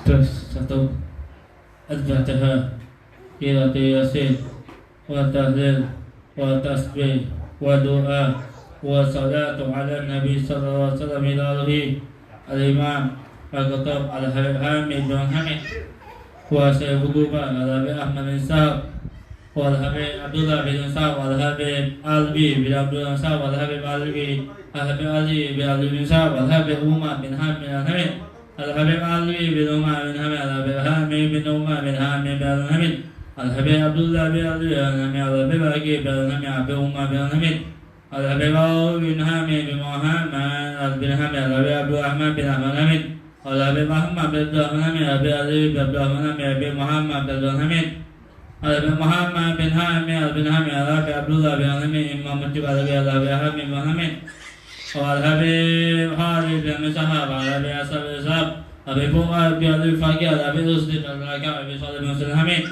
Terus satu Al-Fatihah, Qiraatul Yasin, wa tahlil, wa tasbih, wa doa, wa salatu ala Nabi sallallahu alaihi wasallam ila al-Imam Al-Khattab Al-Hamid bin Hamid wa Syekh Bukuba Al-Habib Ahmad bin Sa'ab wa Al-Habib Abdullah bin Sa'ab wa Al-Habib Albi bin Abdullah Sa'ab wa Al-Habib Ali bin Ali bin Sa'ab wa Al-Habib Umar bin Hamid bin Hamid Al-Habib Ali bin Umar bin Hamid Al-Habib Hamid bin Umar bin Hamid bin Hamid Al-Habib Abdullah bin Ali bin Hamid Al-Habib Aqib bin Hamid Al-Habib Umar bin Hamid Al-Habib bin Hamid bin Muhammad bin Hamid Al-Habib Abdul Rahman bin Ahmad Hamid Al-Habib Muhammad bin Abdul Rahman Hamid Al-Habib Ali bin Abdul Rahman Hamid Al-Habib Muhammad bin Abdul Hamid Al-Habib Muhammad bin Hamid bin Hamid Al-Habib Abdullah bin Hamid Imam Masjid Al-Habib Hamid bin Hamid Al-Habib Khalid bin Sahab Al-Habib Asad bin Sahab Al-Habib Umar bin Abdul Faqih Al-Habib Rusdi bin Al-Rakab Al-Habib Salih bin Hamid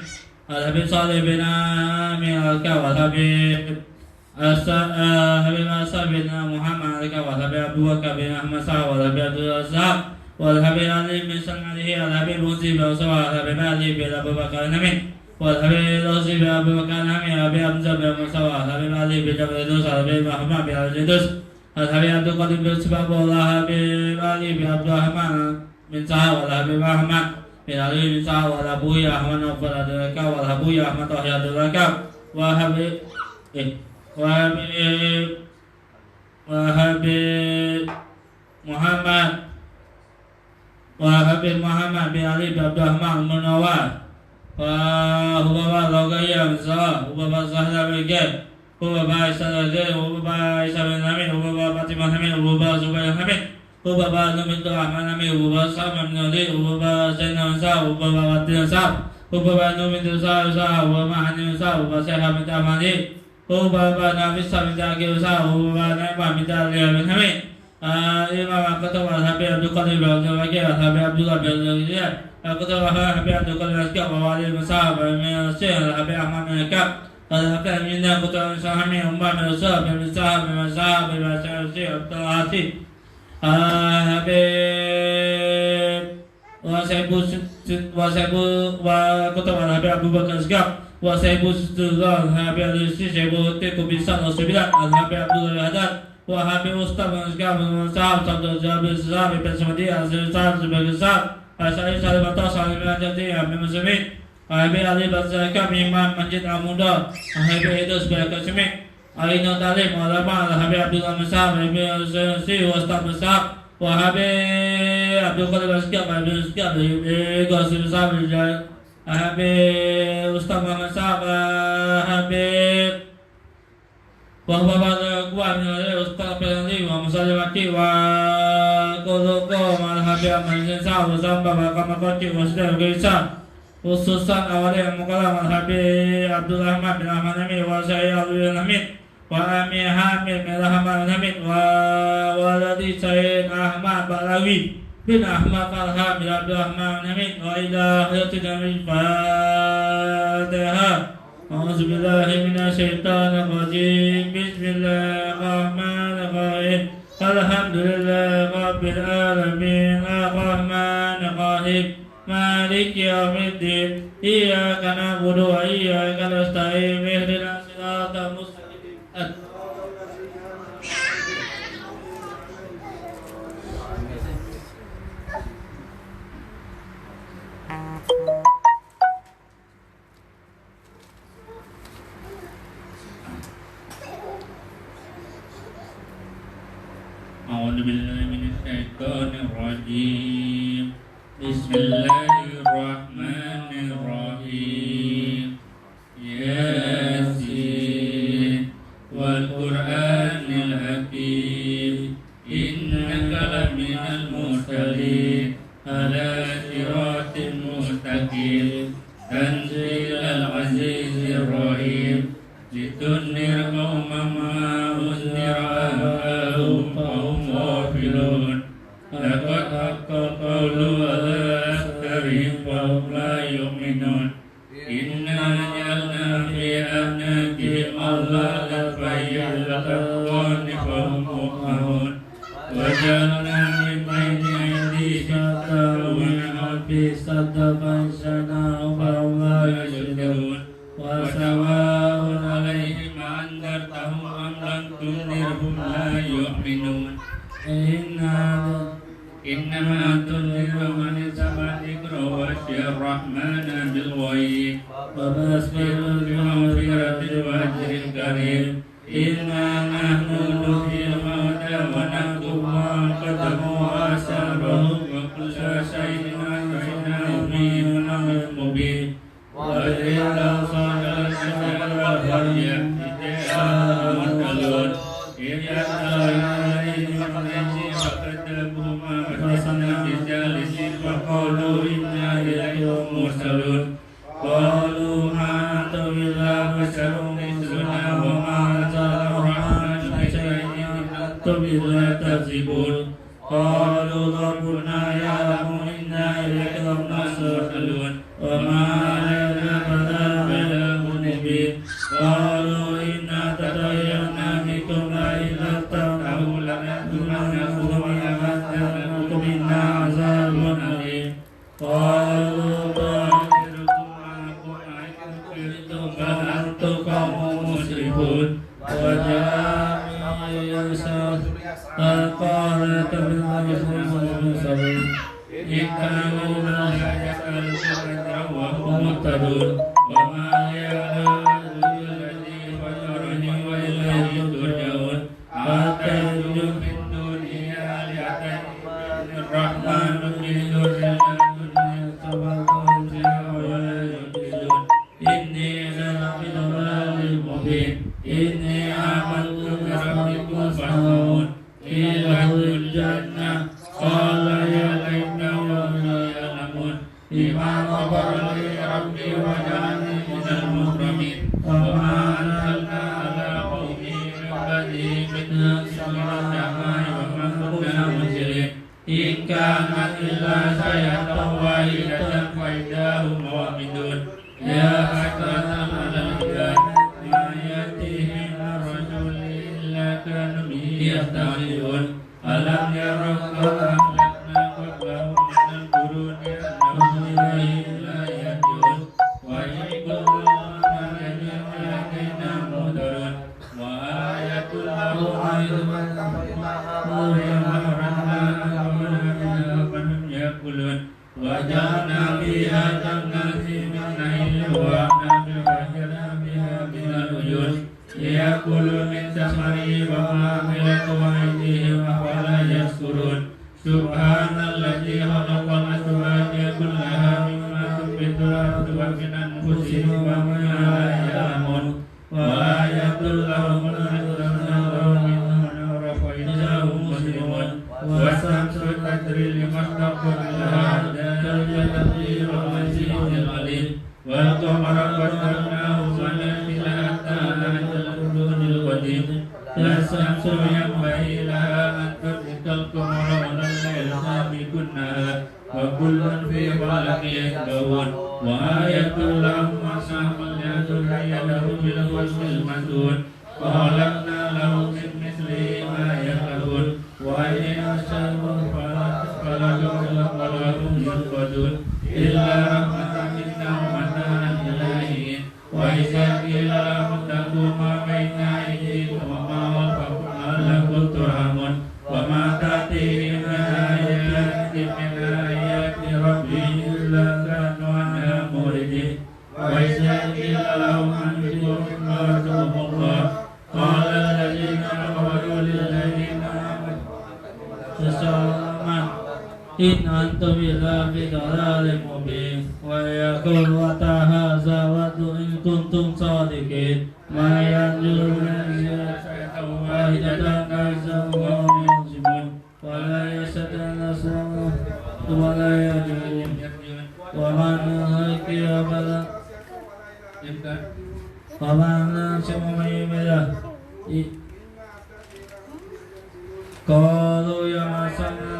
Al-Habib Salih bin Amir Al-Rakab Al-Habib Habib Asad bin Muhammad Al-Rakab Al-Habib Abu Bakar bin Ahmad Sahab Al-Habib Abdul Razak Al-Habib Ali bin Salmanihi Al-Habib Muzi bin Usawah Al-Habib Ali bin Abu Bakar Hamid Al-Habib Razi bin Abu Bakar Hamid Al-Habib Hamzah bin Musawah Al-Habib Ali bin Jabal Idus Al-Habib Muhammad bin Al-Idus Al-Habib Abdul Qadir bin Sebab Al-Habib Ali bin Abdul Rahman bin Sahab Al-Habib Ahmad bin Ali bin Sahab Al-Habib Ahmad Nawfal Abdul Rakab Al-Habib Ahmad Tahir Abdul Rakab Habib Muhammad bin Ali bin Abdul Rahman Munawar Hubaba Logaya bin Salah Hubaba Zahra bin Geb Hubaba Isa bin Zaid Hubaba Isa bin Hamid Hubaba Fatimah Hamid Hubaba Zubair Hamid Hubaba Nabi Rahman Hamid Hubaba Sa'am bin Nadir Hubaba Zainal bin Sa'ab Hubaba Watil bin Sa'ab Hubaba Nabi bin Sa'ab Hubaba Mahani bin Sa'ab Hubaba Syekh bin Tamani Hubaba Nabi Sa'ab bin Akil bin Sa'ab Hubaba Naibah bin Taliyah bin Hamid Imam Al-Khattab Al-Habib Abdul Qadir bin Abdul Wakil Al-Habib Abdullah bin Al-Ziyad Al-Khattab Al-Habib Abdul Qadir Al-Azkar Al-Wali bin Sa'ab Al-Syekh Al-Habib Ahmad bin Al-Kab Al-Habib Al-Minna Kutub bin Sahami Umar bin Usab bin Sa'ab bin Sa'ab bin Syekh Abdul Hasib Al-Habib wa Kutub Al-Habib Abu Bakar Al-Azkar wa Sahibu Sudullah Al-Habib Al-Syekh Syekh Tiku bin Sa'ad Al-Subilan Al-Habib Abdul Haddad Wahabi Ustaz bin Azkar bin Sa'ab Sabdul Jabir Sa'ab bin Samadi Azir Sa'ab sebagai Sa'ab Al-Sa'id Salim Atas Salim Al-Jati Habib Muslimin Habib Ali Bazakam Imam Masjid Al-Muda Habib Idus sebagai Kasimik Al-Inu Talim Al-Abang Habib Abdullah Musab Habib Al-Sa'id Ustaz Musab Wahabi Abdul Qadir Azkar Habib Azkar Habib Qasim Sa'ab Habib Ustaz Muhammad Sa'ab Habib Wahbaba kuat Ustaz Penali wa Musalimati wa Kodoko Malhabi Amalin Sa'ab Zamba Kamakoti wa Sedar Gaisan Khususan awalnya Mukalam Malhabi Abdul Rahman bin Ahmad Hamid wa Syekh Al-Bin Hamid wa Amir Hamid bin Rahman Hamid wa Waladi Syekh Ahmad Balawi bin Ahmad Al-Hamid Abdul Rahman Hamid wa ila Hayati Nabi Fatihah أعوذ بالله من الشيطان الرجيم بسم الله الرحمن الرحيم الحمد لله رب العالمين الرحمن الرحيم مالك يوم الدين إياك نعبد وإياك نستعين اهدنا الصراط المستقيم أعوذ بالله من الشيطان الرجيم بسم الله الرحمن الرحيم ياسين والقرآن الحكيم إنك لمن المرسلين على صراط مستقيم تنزيل العزيز الرحيم لتنذر قوما ما أنذر آباؤهم فهم غافلون لقد حق القول على أكثرهم فهم لا يؤمنون إنا جعلنا في أعناقهم أغلالا فهي الأذقان فهم مقمحون وجعلنا من بين أيديهم سدا ومن خلفهم mu'minun إنما تنذر من اتبع الذكر وخشي الرحمن بالغيب وبشر بمغفرة وأجر كريم إنا نحن نحيي الموتى ونكتب ما قدموا وآثارهم وكل شيء أحصيناه في إمام مبين وإذا صار الشجر وهي مرسلون إذ فقالوا إنا إليكم مرسلون قالوا ما أنتم إلا بشر مثلنا وما أنزل الرحمن من شيء إن أنتم إلا تكذبون قالوا ربنا يعلم إنا إليكم مرسلون وما علينا فلا بلاغ مبين قالوا إنا تطيرنا بكم لئن لم تنتهوا لنرجمنكم ولنمسنكم منا عذاب أليم قالوا طائركم معكم أئن قتلتم بل أنتم قوم مسرفون وجاء يسوع فقال تبلغ إن كانوا لا يسألون وهم مهتدون وما يعلم الذي فطرني وإليه ترجعون أتخذ من دونه آلهة الرحمن من دونه إني لفي ضلال مبين إني آمنت بربكم فاسمعون قيل ادخلوا الجنة قال يا ليتهم يعلمون بما غفر لي ربي وجعلني من المكرمين وما أنزلنا على قومه من بعده من السماء وما كنا منزلين إن كانت إلا صيحة واحدة فإذا هم مؤمنون يا حسرة على العباد ما يأتيهم من رسول إلا كانوا به يستهزئون ألم يروا كم أهلكنا قبلهم من القرون أنهم إليهم لا يرجعون وإن كل من لدينا مهتدون وآية لهم يأكلون وجعلنا فيها جنات من نخيل وأعناب وفجرنا بها من العيون ليأكلوا من ثمره وعاملة أيديهم ولا يشكرون سبحان الذي خلق الأزواج كلها مما تنبت الأرض ومن أنفسهم ومما لا يعلمون وآية لهم أنزلنا منها فإذا هم مسلمون والشمس تجري لمستقر لها كالجبل والعزيز العليم والقمر قدرناه منازل حتى عاد العرجون القديم لا الشمس ينبغي لها أن تدرك القمر ولا الليل سابق النهار وكل في فلك يسبحون وآية لهم أصحاب اليد له بالوجه المسدود وخلقنا لهم من مثله ما يركبون وإن أشركوا فلا هم يسجدون إلا رحمة منا ومتاعا إلى وإذا قيل لهم اتقوا ما بين أيديكم وما خلفكم لعلكم ترحمون وما تأتيهم من آيات ربهم إلا كانوا عنها معرضين وإذا قيل لهم أنفقوا مما رزقكم الله قال الذين كفروا للذين آمنوا إن أنتم إلا في ضلال مبين ويقول متى هذا وعد إن كنتم صادقين ما ينزل من واحدة كذا وهم ينزلون ولا يستأنسون ولا يجوعون ومن هلك فلا ومن سمع قالوا يا معشر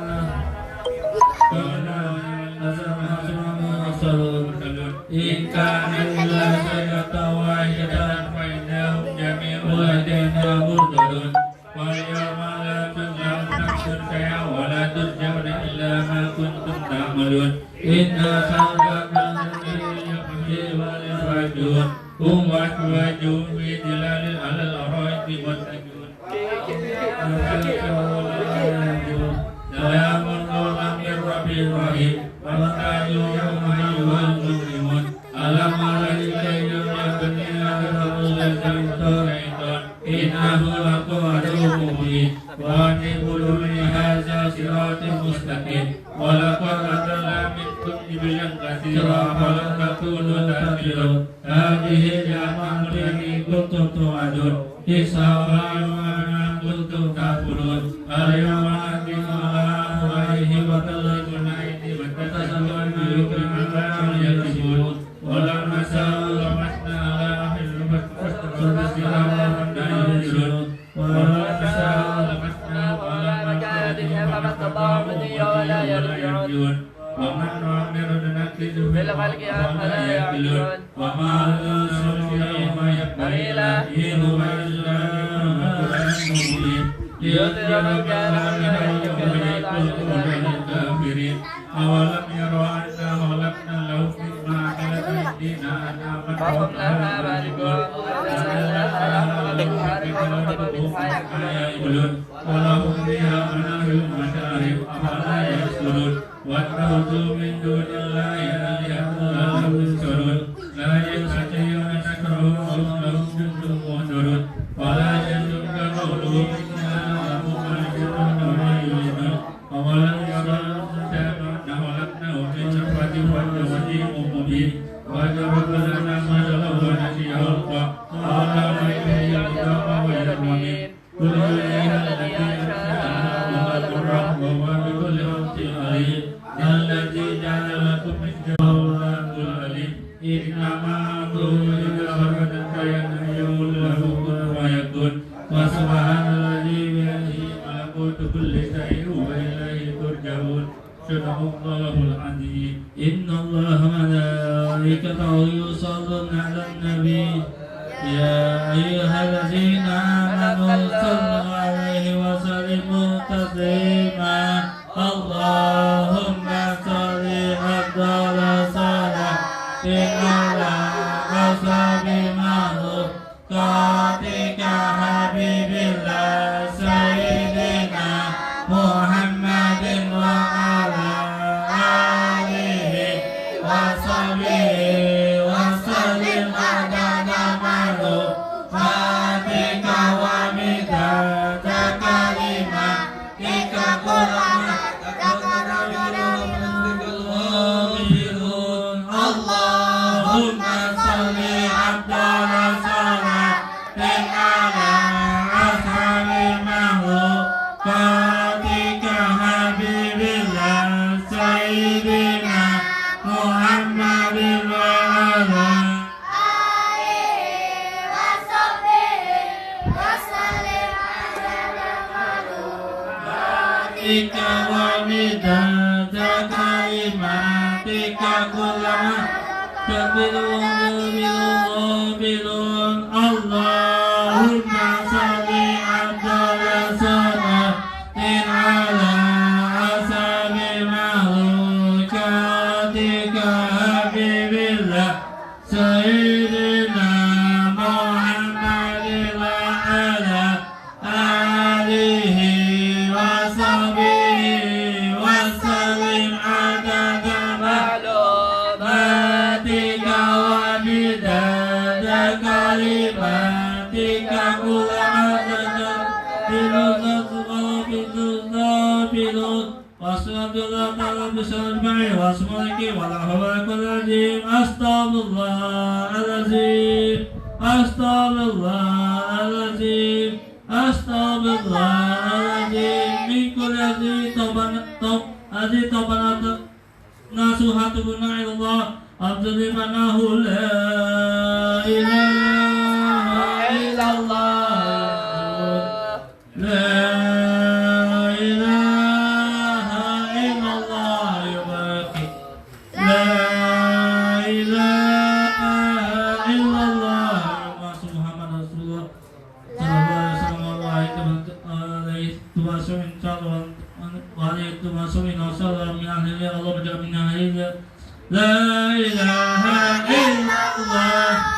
إن كان إلا شيئة واحدة فإنهم جميع لدينا مهتدون واليوم لا تظلم نفس شيئا ولا تجزون إلا ما كنتم تعملون إنا خلقنا الذين والفاجون هم وأزواجهم في ظلال على الأرائك متكئون صراط مستقيم ولقد أضل منكم جبلا كثيرا فلم تكونوا تعقلون هذه الأعمال التي كنتم توعدون حسابا وما كنتم تأكلون اليوم نختم على أفواههم وتكلمنا أيديهم وتشهد أيديهم بما يكسبون ولو نشاء لمسنا على أعينهم فاستبصروا وهم يبصرون ولو نشاء لمسنا على مكانهم فما استطاعوا مضيا ولا يرجعون ومن نؤمر ننكسه في الخلق أفلا يعقلون وما نرسل يوم يبقى إلهه وإلا مبين ليظهر كلامنا يوم يكون الكافرين أولم يروا أنا خلقنا لهم مما خلق أيدينا أنعاما فهم لها مالكون ولهم فيها منافع ومشارب أفلا يشكرون واتخذوا من دون الله آلهة لعلهم ينصرون لا يستطيعون نصرهم وهم لهم جند محضرون ولا يحزنك قولهم إنا نعلم ما يسرون وما يعلنون أولم يروا أننا خلقناهم من شفاة وجه مبين وجرب لنا ما له ونسي خلقه قال من يحيي العظام وهي رميم قل يحييها الذي أنشأها وهو بكل خلق عليم الذي جعل لكم من جواب العليم إنما أمره إذا أراد شيئا أن يقول له كن فيكون وسبحان الذي بيده ملكوت كل شيء وإليه ترجعون صدق الله العظيم إن الله وملائكته يصلون على النبي يا أيها الذين آمنوا صلوا عليه وسلموا تسليما اللهم صل أفضل صلاة على أصحاب مخلوقاتك حبيب الله سيدنا محمد وعلى آله وصحبه وسلم عدد معلوماتك ومداد كلماتك اللهم صل أفضل صلاة على أصحاب مخلوقاتك حبيب الله سيدنا محمد وعلى ومداد كلماتك كلما تقبلون اللهم صل أفضل صلاة على أصحاب مخلوقاتك حبيب الله سيدنا محمد وعلى آله وصحبه وسلم عدد معلوماتك ومداد كلماتك كلما وأشهد أن لا تعالى بشرع واسمك ولا هو العظيم أستغفر الله العظيم أستغفر الله العظيم أستغفر الله العظيم من كل هذه توبة نصوحة إلى الله أفضل منه لا إله إلا الله لا إله إلا الله يبارك لا إله إلا الله محمد رسول الله صلى الله عليه وسلم وعليه وسلم من أهل الله وجعل من أهل لا إله إلا الله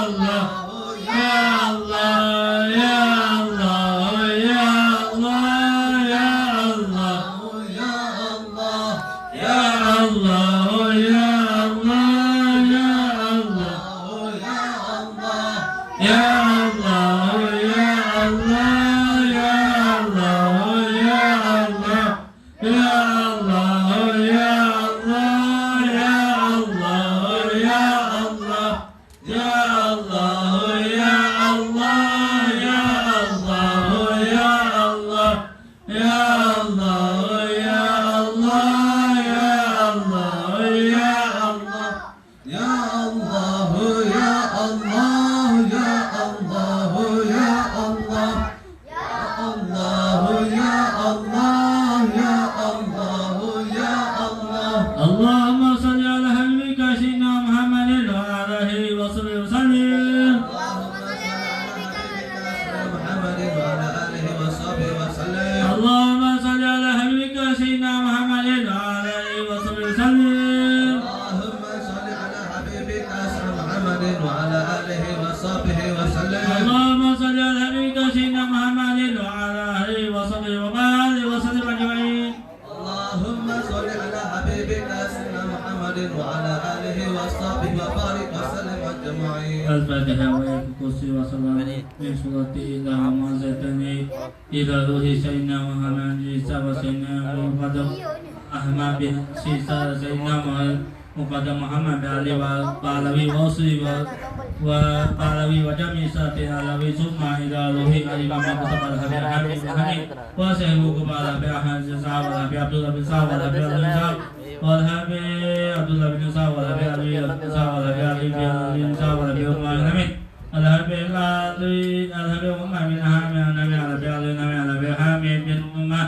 Ya Allah, Ya Allah, Ya Allah, Ya Allah, Ya Allah, Ya Allah, Ya Allah, Ya Allah, Ya Allah, Ya Allah, Ya Allah, Ya Allah, Ya Allah, Ya Allah, Ya Allah, Ya Allah. Ya Allah, Ya Allah, Ya Allah, Ya Allah, Ya Allah, Ya Allah, Ya Allah, Ya Allah. اللهم صل على حبيبك سيدنا محمد وعلى آله وصحبه وسلم. محمد وعلى آله وصحبه وسلم. اللهم صل على حبيبك سيدنا محمد وعلى آله وصحبه وسلم. اللهم صل على حبيبك سيدنا محمد وعلى آله وصحبه وسلم. اللهم صل على حبيبك سيدنا محمد وعلى آله وصحبه وسلم أجمعين. اللهم صل على حبيبك سيدنا محمد وعلى آله وصحبه وبارك وسلم أجمعين. الفاتحة وآية الكرسي وصلاة من سورة إلى معزتني إلى روح سيدنا محمد عيسى وسيدنا مقدم أحمد بن سيسى سيدنا مقدم محمد علي وعلوي وصلي وعلوي وجميع ساتي علوي ثم إلى روح الإمام مكتب الحبيب حميد وحميد وسيبه كبار بأحمد سعد والحبيب عبد الله بن سعد والحبيب عبد الله سعد والحبيب عبد الله بن سعد والحبيب علي بن سعد والحبيب علي بن سعد والحبيب عمر بن حميد الحبيب علي الحبيب عمر بن حميد النبي الحبيب علي النبي الحبيب حميد بن عمر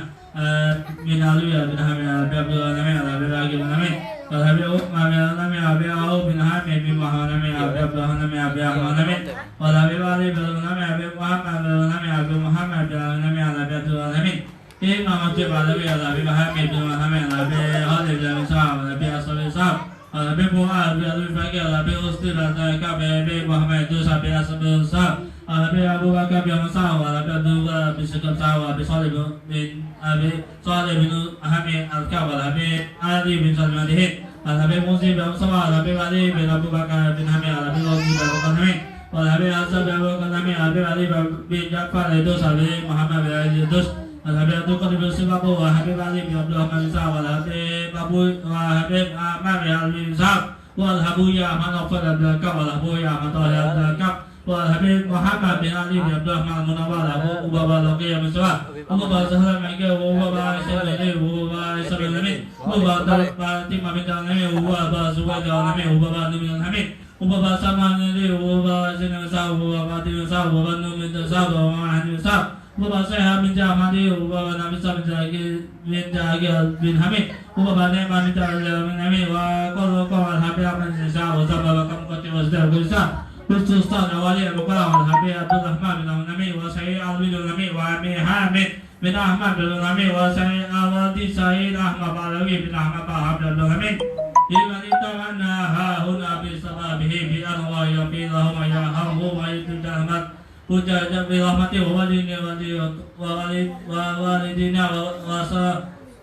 بن علي بن حميد الحبيب عبد الله النبي الحبيب علي بن حميد الحبيب عمر بن النبي الحبيب عوف بن حميد بن محمد النبي الحبيب عبد الله النبي الحبيب احمد النبي والحبيب علي بن النبي الحبيب محمد بن النبي الحبيب محمد بن النبي الحبيب عبد الله النبي إمام الجب النبي الحبيب حميد بن محمد الحبيب خالد بن سعد الحبيب أصحاب سعد الحبيب فؤاد بن أبي بكر الحبيب أسطى بن الحبيب محمد دوسا بن أصحاب سعد الحبيب أبو بكر بن سعد الحبيب عبد الله بن سكر سعد الحبيب صالح بن أبي صالح بن حميد الكعب الحبيب علي بن سلمان الحبيب موسى بن سعد الحبيب علي بن أبو بكر بن حميد الحبيب موسى بن أبو بكر والحبيب حسن بن أبو بكر الحبيب علي بن جعفر دوسا بن محمد بن علي دوس الحبيب عبد القادر بن سباق والحبيب علي بن عبد الرحمن بن سعد والحبيب أبو والحبيب أحمد بن علي بن سعد والحبيب يا أحمد نوفل بن الكعب والحبيب يا أحمد طاهر بن الكعب والحبيب محمد بن علي بن عبد الرحمن المنور أبو بابا لقي بن سعد أبو بابا سهل بن عقيل وأبو بابا سيد وأبو بابا سبع النبي أبو بابا فاطمة بنت النبي وأبو بابا زبيد النبي وأبو بابا نبي الحميد وأبو بابا سلمان النبي وأبو بابا سيدنا سعد وأبو بابا فاطمة سعد وأبو بابا نور بن سعد وأبو بابا سعد Bapak saya bin Jamadi, Bapak Nabi Sallallahu Alaihi bin Jahil bin Hamid, Bapak Neman bin Jahil bin Hamid, Kalau Habib Ahmad bin Sa'ad, Bapak kamu kati wasda Gulsa, Ustaz Awali Abu Bakar, Habib Abdul Rahman bin Hamid, Sayyid Ali bin Hamid, Habib Hamid bin Ahmad bin Hamid, Sayyid Awadi Sayyid Ahmad Alawi bin Ahmad bin Hamid. Iman itawana hahuna bi sababihi bi anwa ya bi lahum ya hamu wa yudahmat. Puja jabi rahmati wa walidina wa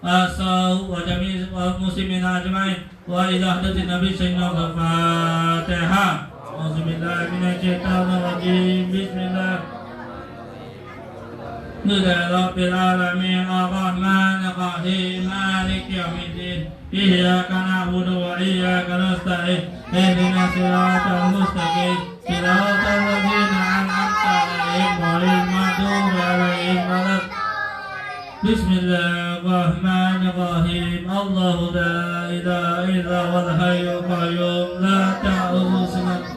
wa jami muslimin ajmain wa ila hadatin nabi sayyidina al-fatihah. Auzubillahi minasyaitonir rajim. Bismillah. Rabbil alamin arrahmanir rahim maliki yaumiddin iyyaka na'budu wa iyyaka nasta'in ihdinas siratal mustaqim siratal ladzina an'amta 'alaihim ghairil maghdubi 'alaihim waladdallin. Bismillahirrahmanirrahim. Allahu la ilaha illa huwal hayyul qayyum la ta'khudhuhu sinatun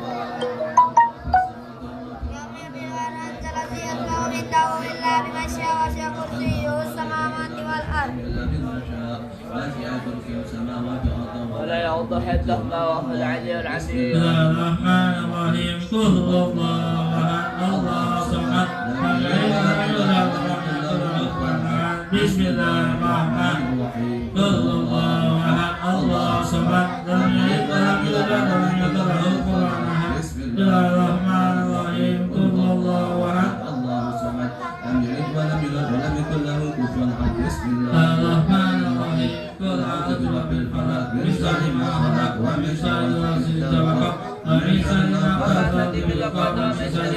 ولا يعض حدهما وهو العلي العظيم. بسم الله الرحمن الرحيم. قل هو الله احد الله الصمد لم يلد ولم يولد ولم يكن له كفوا احد. بسم الله الرحمن الرحيم. قل هو الله احد الله الصمد لم يلد ولم يولد ولم يكن له كفوا احد. بسم الله الرحمن الرحيم. قل هو الله احد الله الصمد لم يلد ولم يولد ولم يكن له كفوا احد. بسم الله الرحمن الرحيم. قل اعوذ برب الفلق من شر ما خلق ومن شر غاسق اذا وقب ومن شر النفاثات في العقد ومن شر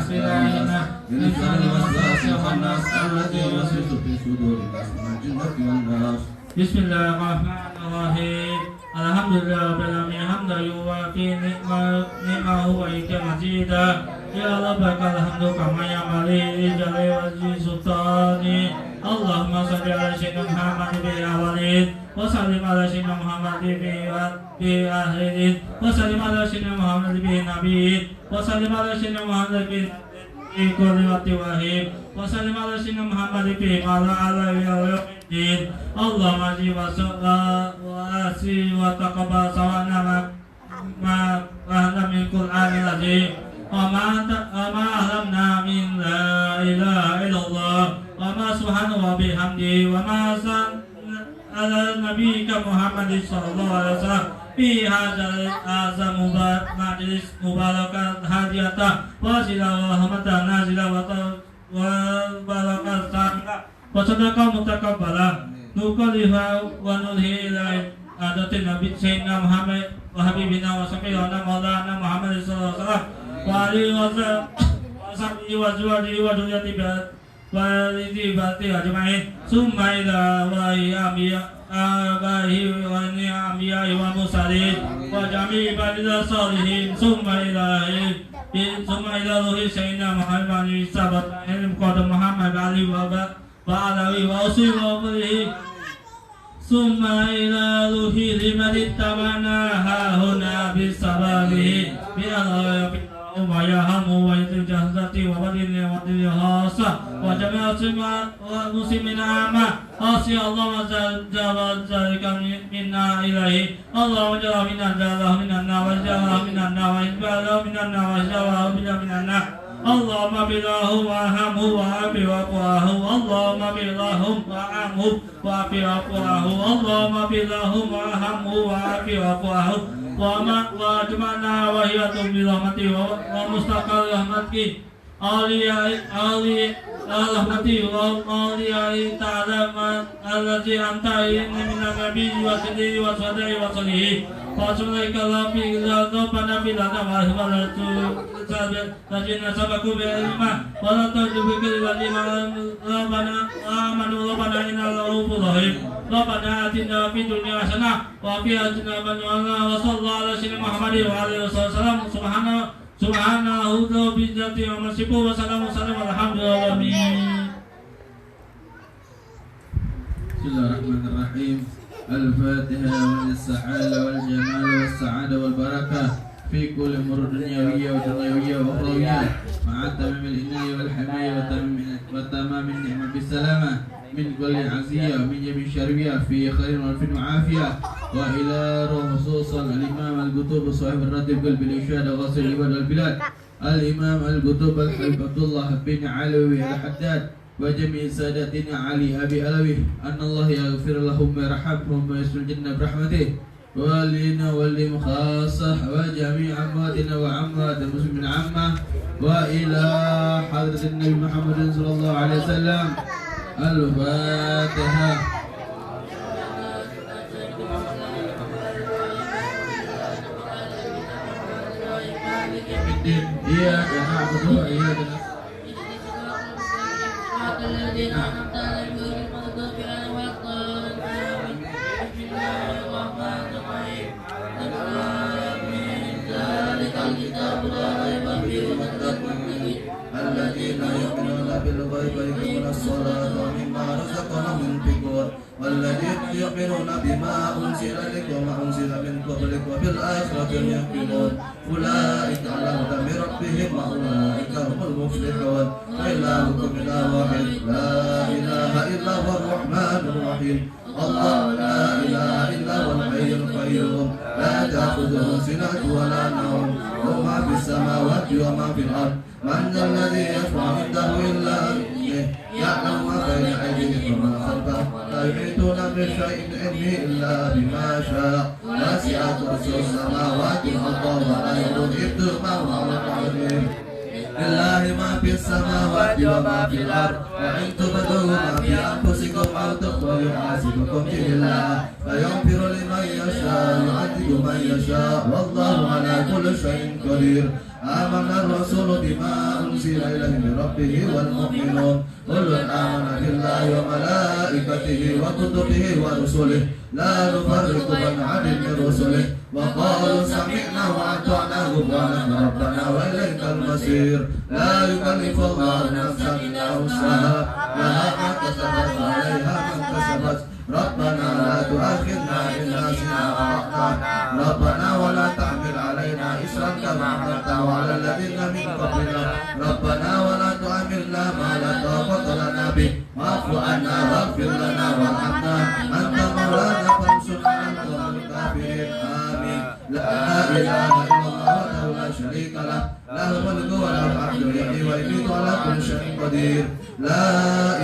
أسرائنا من شر الوسواس الخناس الذي يوسوس في صدور الناس من الجنة والناس. بسم الله الرحمن الرحيم الحمد لله رب العالمين حمدا يوافي نعمه ويكرم مزيدا يا ربك الحمد كما ينبغي لجلال وجه سلطانه اللهم صل على سيدنا محمد في الأولين وسلم على سيدنا محمد في الآخرين وسلم على سيدنا محمد في النبيين وسلم على سيدنا محمد في كل وقت وحيد وسلم على سيدنا محمد في على يوم الدين اللهم اجب واسي وتقبل سوانا ما أهل من القرآن العظيم وما أعلمنا من لا إله إلا الله وما سبحانه وبحمده وما على نبيك محمد صلى الله عليه وسلم في هذا مجلس مبارك هدية واصلة ورحمة نازلة وبركة سامرة وصدقة متقبلة نقلها ونلهي إلى عادة النبي سيدنا محمد وحبيبنا وشفيعنا مولانا محمد صلى الله عليه وسلم وعليه وصحبه وزواجه وذريته والذي أجمعين ثم إلى آبائه والأنبياء والمرسلين وجميع عباد الصالحين ثم إلى روح سيدنا محمد صلى قدم محمد علي وعلوي وأصيل وفره ثم إلى روح لمن اتبعنا هنا بسببه بأن ويهم ويتجهزة وبدن ودن خاصة وجميع المسلمين عامة أصي الله ذلك منا إليه اللهم اجعله من النار من النار واجعله من النار واجعله من النار واجعله من النار اللهم بالله وارحمه وعافه وعفوه اللهم بالله وارحمه وعافه وعفوه اللهم بالله وارحمه وعافه وعفوه وأجمعنا وإياكم برحمته ومستقر رحمته رحمته وأولياء تعالى الذي أنت من النبي والصديق والصديق والصالحين وسبحانك اللهم في ربنا في لنا الذين سبقوا بالإيمان ولا تجب الذين ربنا آمنوا ربنا إنك رؤوف رحيم ربنا آتنا في الدنيا حسنة وفي آخرة حسنة وصلى الله على سيدنا محمد وعلى آله وسلم سبحانه رب العزة عما يصفون وسلام والحمد لله آمين. بسم الله الرحمن الرحيم. الفاتحة والسعادة والجمال والسعادة والبركة في كل أمور دنيوية ودنيوية وأخروية مع تمام العناية والحماية وتمام النعمة بالسلامة من كل عزية ومن جميع شربية في خير والف وعافية وإلى روح خصوصا الإمام القطب صاحب الراتب قلب الإرشاد وغسل العباد والبلاد الإمام القطب الحبيب عبد الله بن علوي الحداد وجميع ساداتنا علي أبي علوي أن الله يغفر لهم ويرحمهم ويسر الجنة برحمته ولينا ولهم خاصة وجميع أمواتنا وأموات المسلمين عامة وإلى حضرة النبي محمد صلى الله عليه وسلم. الفاتحة. إياك نعبد وإياك الذين أنعمت عليهم غير المغضوب عليهم ولا الضالين. بسم الله الرحمن الرحيم. ذلك الكتاب لا ريب فيه هدى للمتقين الذين يؤمنون بالغيب ويقيمون الصلاة ومما رزقناهم ينفقون والذين يؤمنون بما أنزل إليك وما أنزل من قبلك وبالآخرة هم يوقنون أولئك على هدى من ربهم وأولئك هم المفلحون وإلهكم إله واحد لا إله إلا هو الرحمن الرحيم الله لا إله إلا هو الحي القيوم لا تأخذه سنة ولا نوم له ما في السماوات وما في الأرض من ذا الذي يشفع عنده إلا بإذنه يعلم ما بين أيديهم وما خلفهم لا يحيطون بشيء من علمه إلا بما شاء وسع كرسيه السماوات والأرض ولا يؤوده حفظهما وهو العظيم لله ما في السماوات وما في الأرض وإن تبدوا ما في أنفسكم أو تخفوه يحاسبكم به الله فيغفر لمن يشاء ويعذب من يشاء والله على كل شيء قدير آمن الرسول بما أنزل إليه من ربه والمؤمنون كل آمن بالله وملائكته وكتبه ورسله لا نفرق بين أحد من رسله وقالوا سمعنا وأطعنا غفرانك ربنا وإليك المصير لا يكلف الله نفسا إلا وسعها لها ما كسبت وعليها ما كسبت ربنا لا تؤاخذنا إن نسينا وأخطأنا ربنا ولا تحمل علينا إصرا كما حملته على الذين من قبلنا ربنا ولا تحملنا ما لا طاقة لنا به واعف عنا واغفر لنا وارحمنا أنت مولانا فانصرنا على القوم الكافرين آمين لا إله إلا الله وحده لا شريك له له الملك وله الحمد يحيي ويميت على كل شيء قدير لا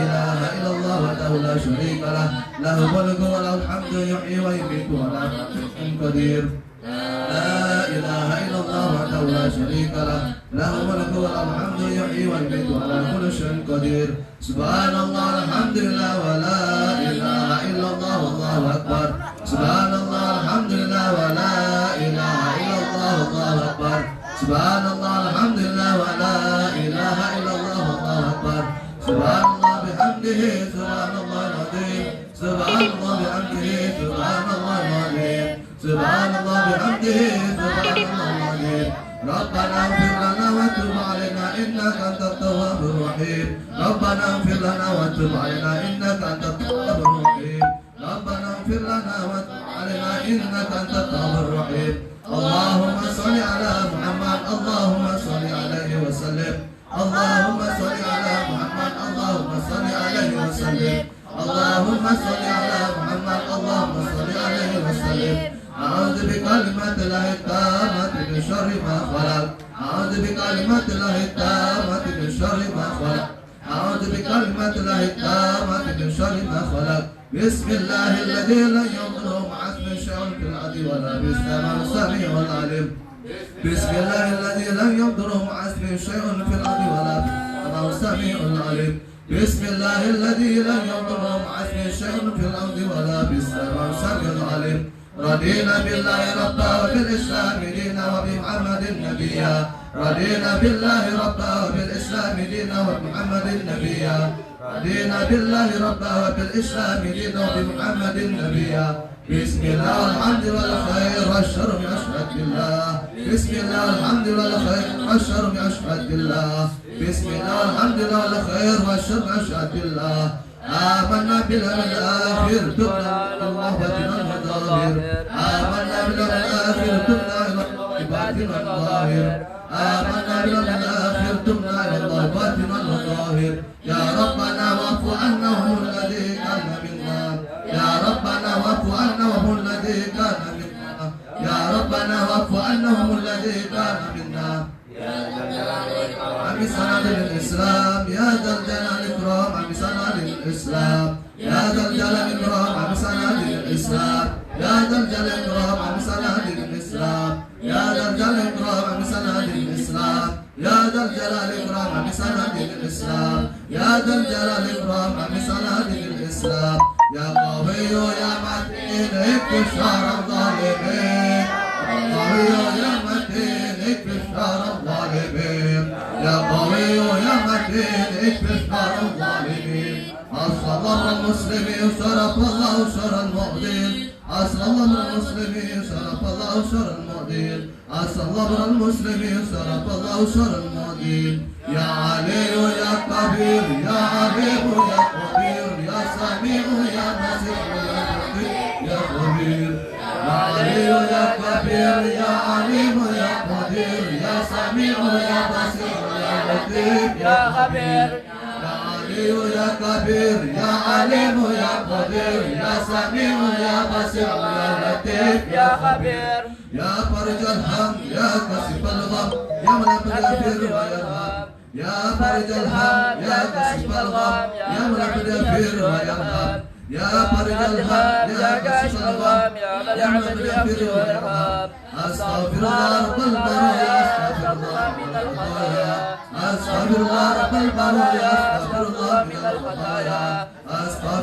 إله إلا الله وحده لا شريك له له الملك وله الحمد يحيي ويميت على كل شيء قدير لا إله إلا الله وحده لا شريك له له الملك وله الحمد يحيي ويميت على كل شيء قدير سبحان الله الحمد لله ولا إله إلا الله والله أكبر سبحان الله الحمد لله ولا إله إلا الله والله أكبر سبحان الله الحمد لله ولا إله إلا الله والله أكبر سبحان الله بحمده سبحان الله العظيم سبحان الله بحمده سبحان الله العظيم سبحان الله بحمده سبحان الله العظيم ربنا اغفر لنا وتب علينا إنك أنت التواب الرحيم ربنا اغفر لنا وتب علينا إنك أنت التواب الرحيم ربنا اغفر لنا وتب علينا إنك أنت التواب الرحيم اللهم صل على محمد اللهم صل عليه وسلم اللهم صل على محمد اللهم صل عليه وسلم اللهم صل على محمد اللهم صل عليه وسلم أعوذ بكلمات الله التامة من شر ما خلق أعوذ بكلمات الله التامة من شر ما خلق أعوذ بكلمات الله التامة من شر ما خلق بسم الله الذي لا يضر مع اسمه شيء في الأرض ولا في السماء السميع العليم بسم الله الذي لا يضر مع اسمه شيء في الأرض ولا في السماء السميع العليم بسم الله الذي لا يضر مع اسمه شيء في الأرض ولا في السماء السميع العليم رضينا بالله ربا وبالإسلام دينا وبمحمد نبيا رضينا بالله ربا وبالإسلام دينا وبمحمد نبيا رضينا بالله ربا وبالإسلام دينا وبمحمد نبيا بسم الله والحمد والخير والشر بأشهد بالله بسم الله والحمد والخير والشر بأشهد بالله بسم الله والحمد والخير والشر بأشهد بالله آمنا بالله الآخر تبنا إلى الله باطنا وظاهر آمنا بالله الآخر تبنا إلى الله باطنا وظاهر آمنا بالله الآخر تبنا إلى الله باطنا وظاهر يا ربنا واعف عنا وهم الذي كان منا يا ربنا واعف عنا وهم الذي كان منا يا ربنا واعف عنا وهم الذي كان منا عمي سنة للإسلام يا ذا الجلال الإكرام عمي سنة للإسلام يا ذا الجلال الإكرام عمي سنة للإسلام يا ذا الجلال الإكرام عمي سنة للإسلام يا ذا الجلال الإكرام عمي سنة للإسلام يا ذا الجلال الإكرام عمي سنة للإسلام يا ذا الجلال الإكرام عمي سنة للإسلام يا قوي يا متين اكفي شر الظالمين قوي يا متين اكفي شر الظالمين يا قوي يا متين اكفي شر الظالمين أصل الله المسلمين شرف الله شر المؤذين أصل الله المسلمين شرف الله شر المؤذين أصل الله المسلمين شرف الله شر المؤذين يا علي يا كبير يا حبيب يا قدير يا سميع يا بصير يا لطيف يا خبير يا علي يا كبير يا عليم يا قدير يا سميع يا بصير يا لطيف يا خبير يا علي يا كبير يا عليم يا قدير يا سميع يا بصير يا لطيف يا خبير يا فرج الهم يا كشف الغم يا من يغفر ويرحم يا فرج الهم يا كشف الغم يا من يغفر ويرحم يا فرج الهم يا كشف الغم يا من يغفر ويرحم أستغفر الله رب البرايا أستغفر الله من الخطايا أستغفر الله رب البرايا أستغفر الله من الخطايا أستغفر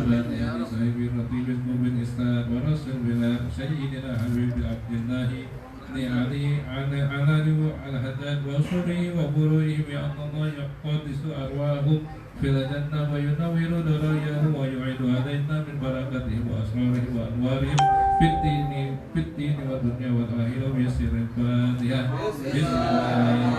سيدنا حبيب عبد الله على هداد وصره وبروره بأن الله يقدس أرواحهم في الجنة وينور دراجهم ويعيد علينا من بركاتهم وأسرارهم وأنوارهم في الدين والدنيا والآخرة بسر الفاتحة بسم الله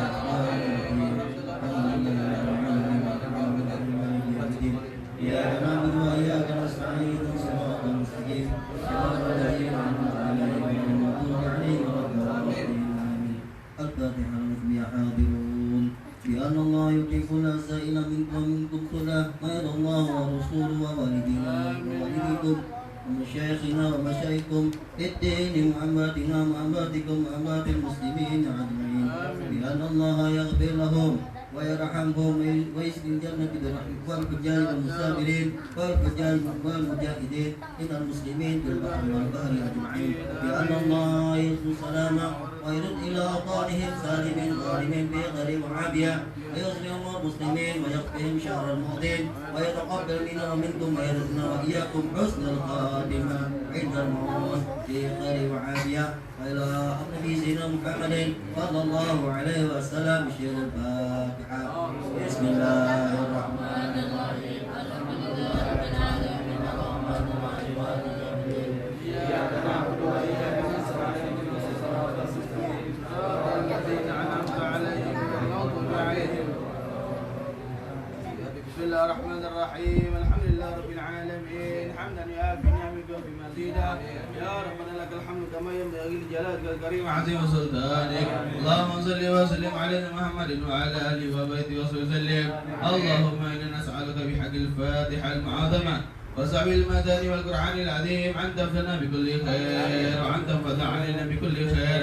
إياك نعبد وإياك نستعين صراط المستقيم صراط الذين أنعمت عليهم غير المغضوب عليهم ولا الضالين آمين. الفاتحة يا حاضرون بأن الله يؤتي كل سائل منكم ومنكم صلاة خير الله ورسوله ووالدينا ووالديكم ومشايخنا ومشايخكم في الدين وأمواتنا وأمواتكم وأموات المسلمين أجمعين بأن الله يغفر لهم ويرحمهم ويسكن الجنة برحمته والفجار والمسافرين والفجار والمجاهدين من المسلمين في البحر والبحر أجمعين بأن الله يرزق سلامة ويرد إلى أوطانهم سالمين غانمين بخير وعافية ويصلح أمور المسلمين ويقفهم شر الماضين ويتقبل منا ومنكم ويرزقنا وإياكم حسن الخاتمة عند الموت في خير وعافية وإلى النبي سيدنا محمد صلى الله عليه وسلم بشير الفاتحة بسم الله الرحمن الرحيم الحمد لله رب العالمين الرحمن الرحيم مالك يوم الدين إياك نعبد وإياك نستعين اهدنا الصراط المستقيم صراط الذين أنعمت عليهم غير المغضوب عليهم. بسم الله الرحمن الرحيم الحمد لله رب العالمين حمدا يوافي نعمك وفي مزيدا يا ربنا لك الحمد كما ينبغي لجلالك الكريم عظيم سلطانك اللهم صل وسلم على محمد وعلى اله وبيته وسلم. اللهم انا نسالك بحق الفاتحه المعظمه وصحب المدني والقرآن العظيم أن تفتنا بكل خير وأن تنفذ علينا بكل خير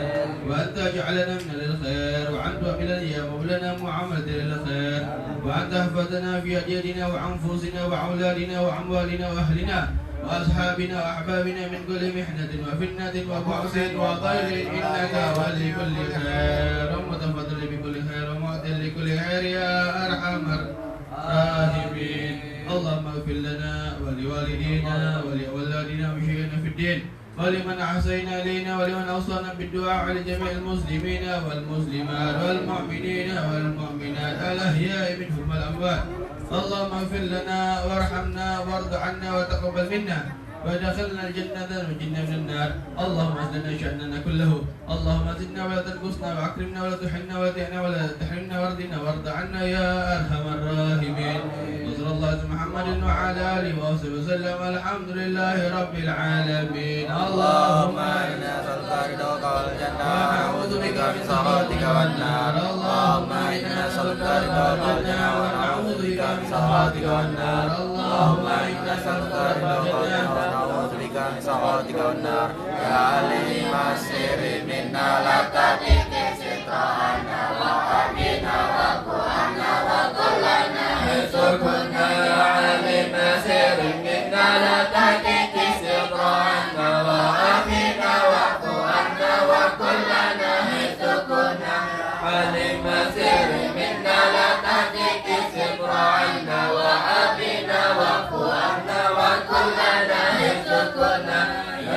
وأن تجعلنا من الخير وأن تؤمن يا مولانا معاملة للخير وأن تحفظنا في أجيالنا وأنفسنا وأولادنا وأموالنا وأهلنا وأصحابنا وأحبابنا من كل محنة وفتنة وبؤس وضير إنك ولي كل خير ومتفضل بكل خير ومعطي لكل خير يا أرحم الراحمين. اللهم اغفر لنا ولوالدينا ولأولادنا وشيخنا في الدين ولمن أحسن إلينا ولمن أوصانا بالدعاء لجميع المسلمين والمسلمات والمؤمنين والمؤمنات الأحياء منهم والأموات. اللهم اغفر لنا وارحمنا وارض عنا وتقبل منا ودخلنا الجنة ونجنا من النار. اللهم أزلنا شأننا كله. اللهم زدنا ولا تنقصنا وأكرمنا ولا تحرمنا ولا تهنا ولا تحرمنا وارضنا وارض عنا يا أرحم الراحمين. وصلى الله على محمد وعلى آله وصحبه وسلم والحمد لله رب العالمين. اللهم إنا نسألك رضاك والجنة ونعوذ بك من سخطك والنار. اللهم إنا نسألك رضاك والجنة ونعوذ بك من سخطك والنار. اللهم إنا نسألك رضاك والجنة ونعوذ بك من سخطك والنار. يا عليم السر منا لا تأتيك سترنا وحبنا وقوانا وكلنا اذكرنا يا عليم السر منا لا تأتيك سترنا وحبنا وقوانا وكلنا اذكرنا عليم السر منا لا تأتيك سترنا وحبنا وقوانا وكلنا اذكرنا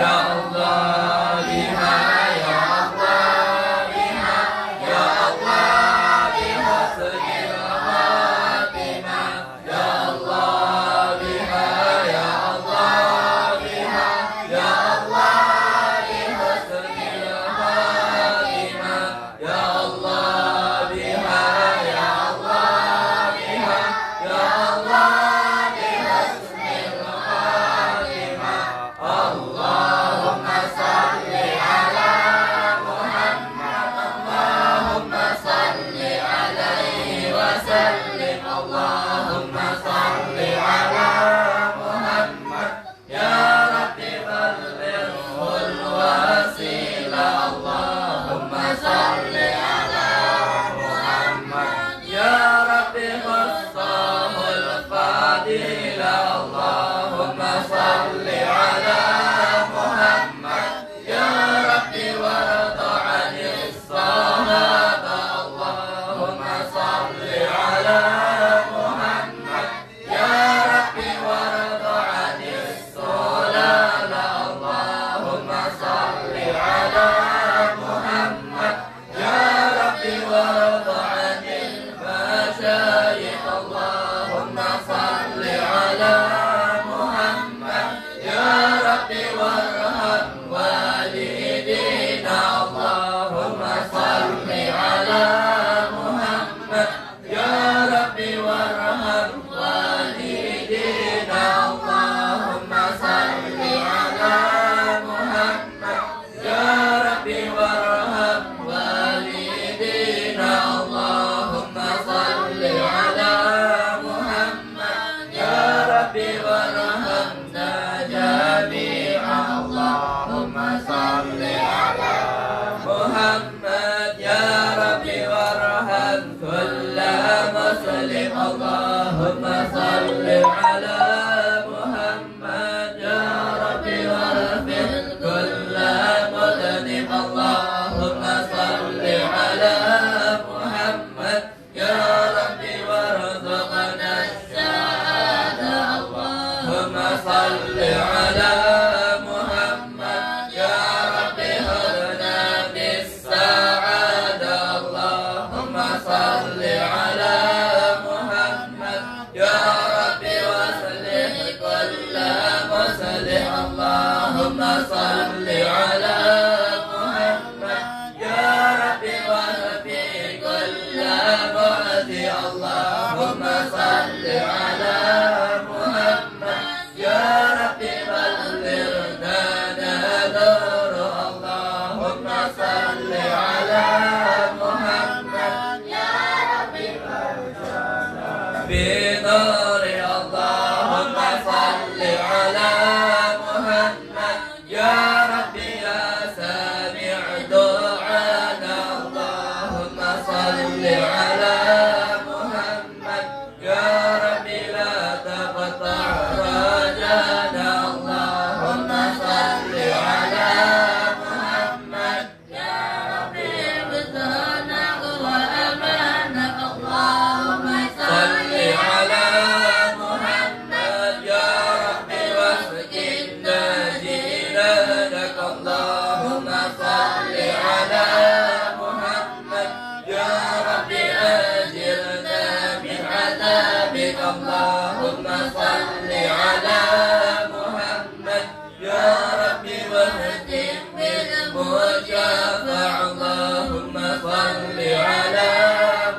يا الله بها يا الله بها يا الله بها سجل خاتمة يا الله بها يا الله بها يا اللهم صل على محمد يا ربي وارحم كل مسلم اللهم صل على محمد يا ربي وارحم كل مذنب اللهم صل على محمد يا ربي وارزقنا السعادة اللهم صل على محمد يا ربي هدنا بالسعادة اللهم صل على محمد يا ربي واصلح كل مصلح اللهم صل على محمد يا ربي وهدي كل معدي اللهم صل على محمد يا ربي بلغنا نور اللهم صل على محمد يا ربي بلغنا بنور اللهم صل على محمد يا ربي يا سامع دعانا اللهم صل على محمد يا ربي لا تقطع رجانا اللهم صل على محمد يا ربي ابتغانا وأمانك اللهم صل على محمد يا ربي واسقنا جنانك اللهم صل على محمد يا ربي أجرنا من عذابك اللهم صل على محمد يا ربي واهدم بالمشافع اللهم صل على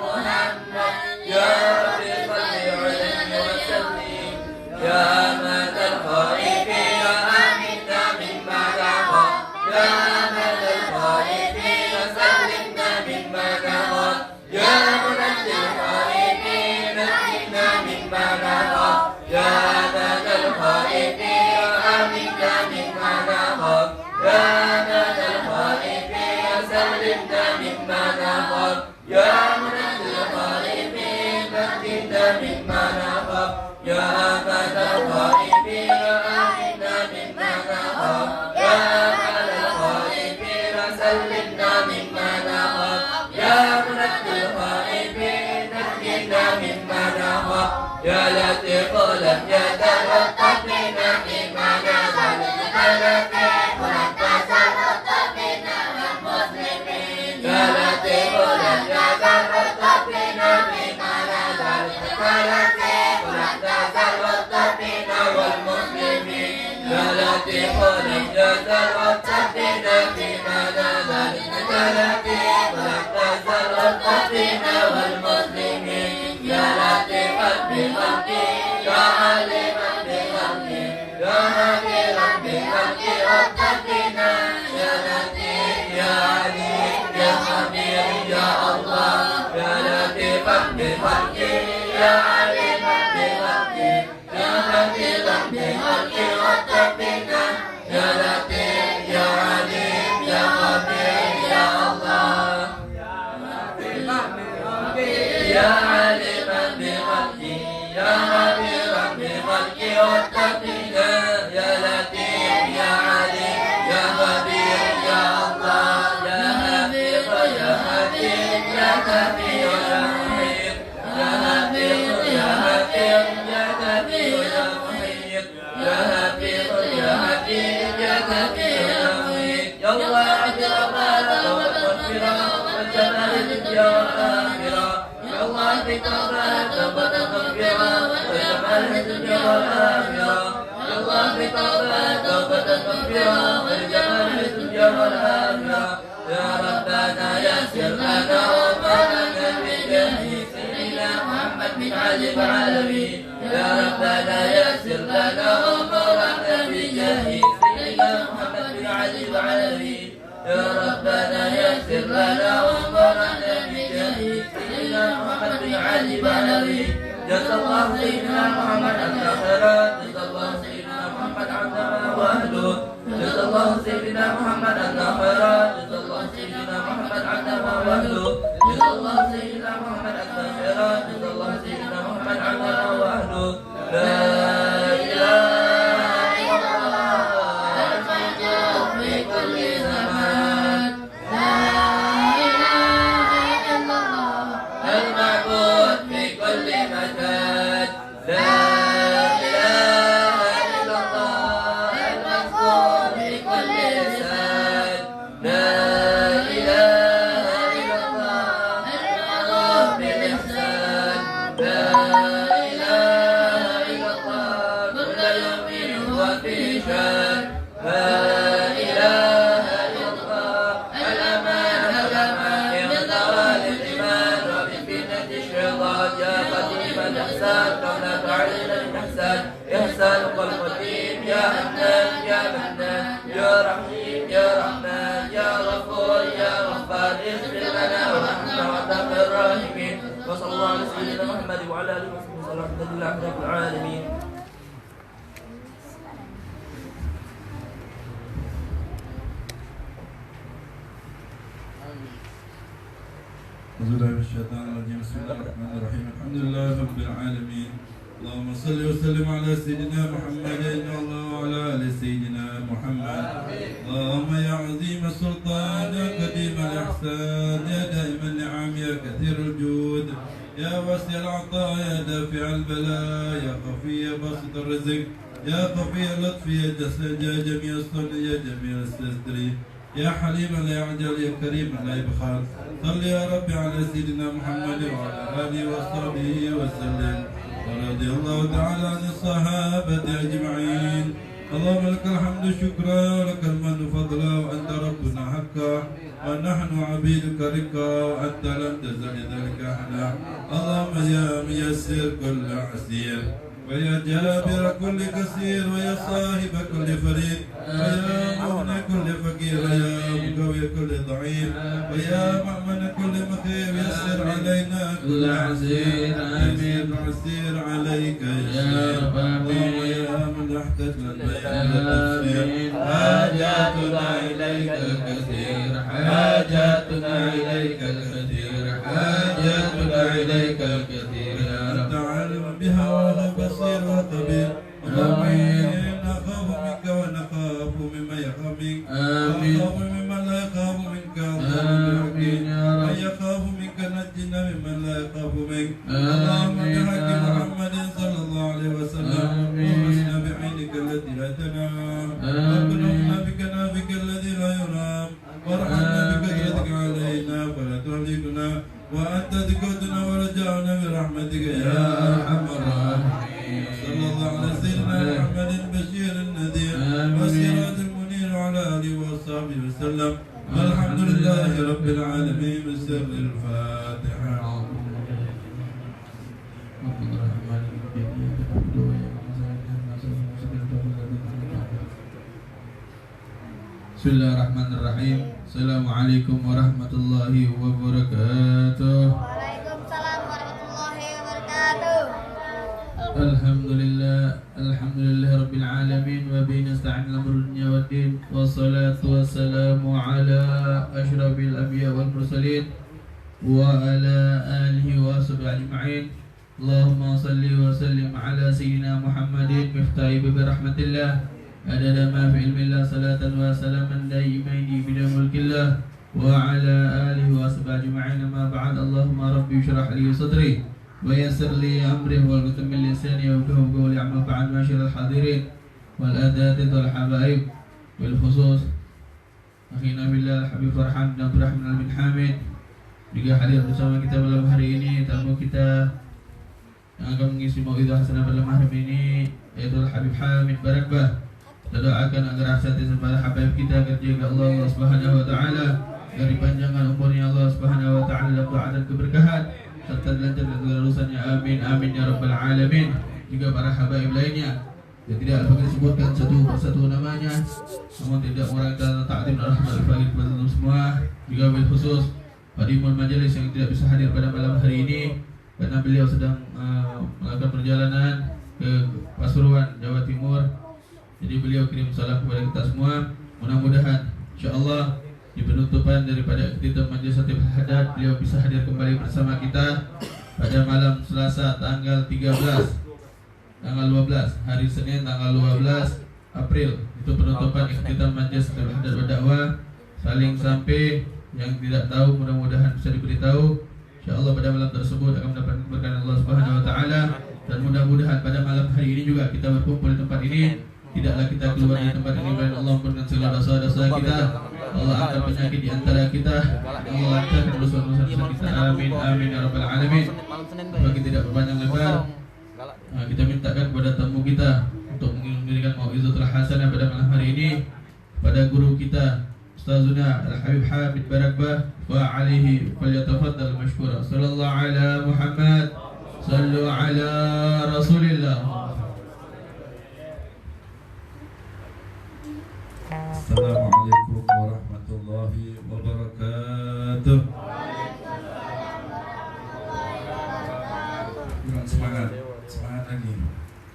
محمد يا ربي صل عليه وسلم يا من الخائفين آمنا مما نرى يا من الخائفين سلمنا مما نرى يا منجي الخائفين نجنا مما نرى يا من الخائفين آمنا مما نرى يا من الخائفين سلمنا مما نرى يا منجي الخائفين نجنا مما نرى يا من الخائفين آمنا مما نرى يا من الخائفين سلمنا مما نرى يا منجي الخائفين نجنا مما نرى يا لطيف لم يتلطف بنا فيما نزل يا لطيف لم تتلطف بنا والمسلمين يا لطيف لم يتلطف بنا فيما نزل يا لطيف لم تتلطف بنا والمسلمين يا لطيف لم يتلطف بنا فيما نزل يا لطيف لم تتلطف بنا والمسلمين يا لطيفا بخلقي يا عليما بخلقي يا هاديا بخلقي واتقنا يا لطيف يا عليم يا خبير يا الله يا لطيفا بخلقي يا عليما بخلقي يا هاديا بخلقي واتقنا يا لطيف يا عليم يا خبير يا الله يا عليما بخلقي يا خبيرا بخلقي واتقنا يا لطيف يا عليم يا خبير يا الله يا حفيظ يا حفيظ يا كبير يا محيط يا حفيظ يا حفيظ يا كبير يا محيط يا حفيظ يا حفيظ يا كبير يا محيط يا الله اعترفنا والمغفرة والجمال الدنيا والآخرة يا الله بتوبة توبة مغفرة والجمال الدنيا والآخرة يا الله بتوبة توبة مغفرة والجمال الدنيا والآخرة يا ربنا يسر لنا وفقنا بجاه سيدنا محمد بن علي العالمين يا ربنا يسر لنا وفقنا بجاه سيدنا محمد بن علي العالمين يا ربنا يسر لنا وفقنا بجاه سيدنا محمد بن علي العالمين جزا الله سيدنا محمد عن خيرات جزا الله سيدنا محمد عن واهله جزا الله سيدنا محمد أن خيرا جزا الله سيدنا محمد عنا ما وأهله جزا الله سيدنا محمد أن خيرا جزا الله سيدنا محمد عنا ما وأهله لا إله إلا الله الموجود في كل زمان لا إله إلا الله المعبود في كل مكان لا إله إلا الله المذكور في كل لسان لا إله إلا الله المعروف بالإحسان لا إله إلا الله كل يوم هو في شان لا إله إلا الله الأمان من زوال الإيمان ومن فتنة الشيطان يا قديم الإحسان لولا تعليل الإحسان إحسانك القديم يا حنان يا منان يا رحيم يا رحمن يا غفور يا غفار اغفر لنا ونحن وارحم الراحمين وصلى الله على سيدنا محمد وعلى آله وصحبه وسلم الحمد لله رب العالمين. أعوذ بالله من الشيطان الرجيم بسم الله الرحمن الرحيم الحمد لله رب العالمين اللهم صل وسلم على سيدنا محمد وعلى آل سيدنا محمد اللهم يا عظيم السلطان يا قديم الإحسان يا دائم النعم يا كثير الجود يا واسع العطاء يا دافع البلاء يا خفي باسط الرزق يا خفي اللطف يا جسد يا جميع الصنع يا جميع الستر يا حليم لا يعجل يا كريم لا يبخل صل يا رب على سيدنا محمد وعلى آله وصحبه وسلم ورضي الله تعالى عن الصحابة أجمعين اللهم لك الحمد شكرا ولك المن فضلا وأنت ربنا حقا ونحن عبيدك رقا وأنت لم تزل ذلك أحدا اللهم يا ميسر كل عسير ويا جابر كل كثير ويا صاحب كل فريد ويا مغنى كل فقير ويا مقوي كل ضعيف ويا مأمن كل مخير يسر علينا كل عسير آمين عسير عليك يا رب آمين ويا من احتج للبيان والتفسير حاجاتنا إليك الكثير حاجاتنا إليك الكثير حاجاتنا إليك الكثير يا رب تعلم بها وهو بصير وخبير آمين نخاف منك ونخاف مما يخاف منك ونخاف ممن لا يخاف منك آمين يا رب من يخاف منك نجنا ممن لا يخاف منك اللهم بحق محمد صلى الله عليه وسلم وحسنا بعينك التي لا تنام وكلفنا بكنافك الذي لا يرام وارحمنا بكثرتك علينا فلا تهلكنا وأنت ذكرتنا ورجعنا برحمتك يا أرحم الراحمين صلى الله على سيدنا محمد البشير النذير والسراج المنير وعلى آله وصحبه وسلم والحمد لله رب العالمين بسر الفاتحة. Bismillahirrahmanirrahim. Assalamualaikum warahmatullahi wabarakatuh. Waalaikumsalam warahmatullahi wabarakatuh. Alhamdulillah rabbil alamin wa bihi nasta'in al-amru dunya waddin wassalatu wassalamu ala asyrafil anbiya wal mursalin wa ala alihi wa sahbihi ajma'in. Allahumma salli wa sallim ala sayyidina Muhammadin miftahi bi rahmatillah adada ma fi ilmillah salatan wa salaman daimaini bi mulkillah wa ala alihi wa sahbihi ajma'in. Amma ba'd. Allahumma rabbi shrah li sadri wa yassir li amri wa ghfir min lisani wa fahmi qawli. Amma ba'd. Masyaallah hadirin wal adat wal habaib bil khusus akhina billah Habib Farhan dan Abdurrahman bin Hamid juga hadir bersama kita malam hari ini. Tamu kita yang akan mengisi mauidhah hasanah malam hari ini yaitu Habib Hamid Barakbah. Kita doakan agar hati kepada Habib kita dijaga Allah Subhanahu wa taala dari panjangan umurnya Allah Subhanahu wa taala dalam doa dan keberkahan serta dilancarkan segala urusannya. Amin amin ya rabbal alamin. Juga para habaib lainnya yang tidak dapat disebutkan satu persatu namanya, namun tidak mengurangkan ta'zim dan rahmat bagi kepada semua. Juga bil khusus Padimul Majelis yang tidak bisa hadir pada malam hari ini karena beliau sedang melakukan perjalanan ke Pasuruan, Jawa Timur. Jadi beliau kirim salam kepada kita semua. Mudah-mudahan insyaallah di penutupan daripada ikhtitam Majlis Khatib Haddad, beliau bisa hadir kembali bersama kita pada malam Selasa tanggal 12 hari Senin tanggal 12 April. Itu penutupan ikhtitam Majlis Khatib Haddad berdakwah. Saling sampai, yang tidak tahu mudah-mudahan bisa diberitahu. Insyaallah pada malam tersebut akan mendapatkan berkat Allah Subhanahu wa taala, dan mudah-mudahan pada malam hari ini juga kita berkumpul di tempat ini. Tidaklah kita keluar dari tempat ini melainkan Allah ampunkan segala dosa-dosa kita, Allah angkat penyakit di antara kita, Allah lancarkan urusan-urusan kita. Amin amin ya rabbal alamin. Bagi tidak berpanjang lebar, kita mintakan kepada tamu kita untuk memberikan mau'izatul hasanah pada malam hari ini pada guru kita Ustazuna Al-Habib Hamid Barakbah, wa alaihi falyatafaddal mashkura. Sallallahu ala Muhammad, sallu ala Rasulillah. Assalamualaikum warahmatullahi wabarakatuh. Semangat lagi.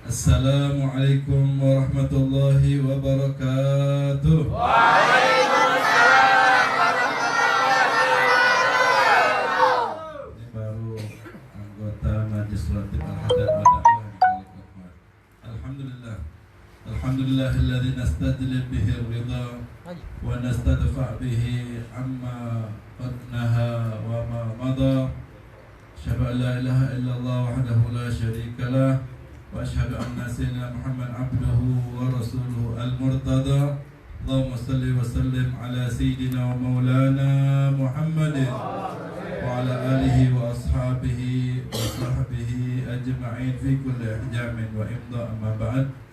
Assalamualaikum warahmatullahi wabarakatuh. Waalaikumsalam warahmatullahi wabarakatuh. Ini baru anggota Majlis Khatib Al-Haddad berdakwah. Alhamdulillah. Alhamdulillahilladzi nastadlil bihi ridha wa nastadfa bihi amma qad naha wa ma madha. Asyhadu an la ilaha illallah wahdahu la syarika lah wa asyhadu anna sayyidina Muhammad abduhu wa rasuluhu al-murtada. Allahumma salli wa sallim ala sayyidina wa maulana Muhammadin wa ala alihi wa ashabihi wa sahbihi ajma'in fi kulli ihjamin wa imda. Amma ba'd.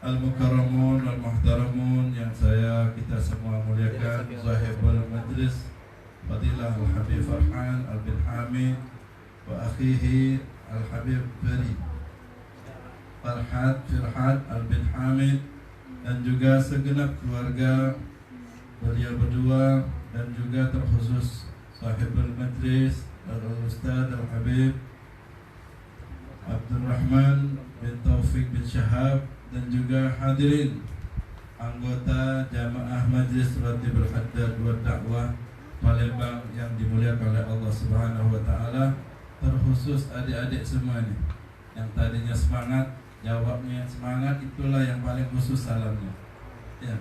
Al-mukarramun wal muhtaramun yang kita semua muliakan, sahibul majlis Fadilah Al-Habib Farhan Al-Bin Hamid wa akhihi Al-Habib Firhat Al-Bin Hamid, dan juga segenap keluarga beliau berdua, dan juga terkhusus sahibul majlis Al-Ustaz Al-Habib Abdul Rahman bin Taufik bin Syahab, dan juga hadirin anggota Jamaah Majlis Khatib Al-Haddad wa Dakwah Palembang yang dimuliakan oleh Allah Subhanahu wa taala, terkhusus adik-adik semuanya yang tadinya semangat, jawabnya semangat, itulah yang paling khusus salamnya. Ya.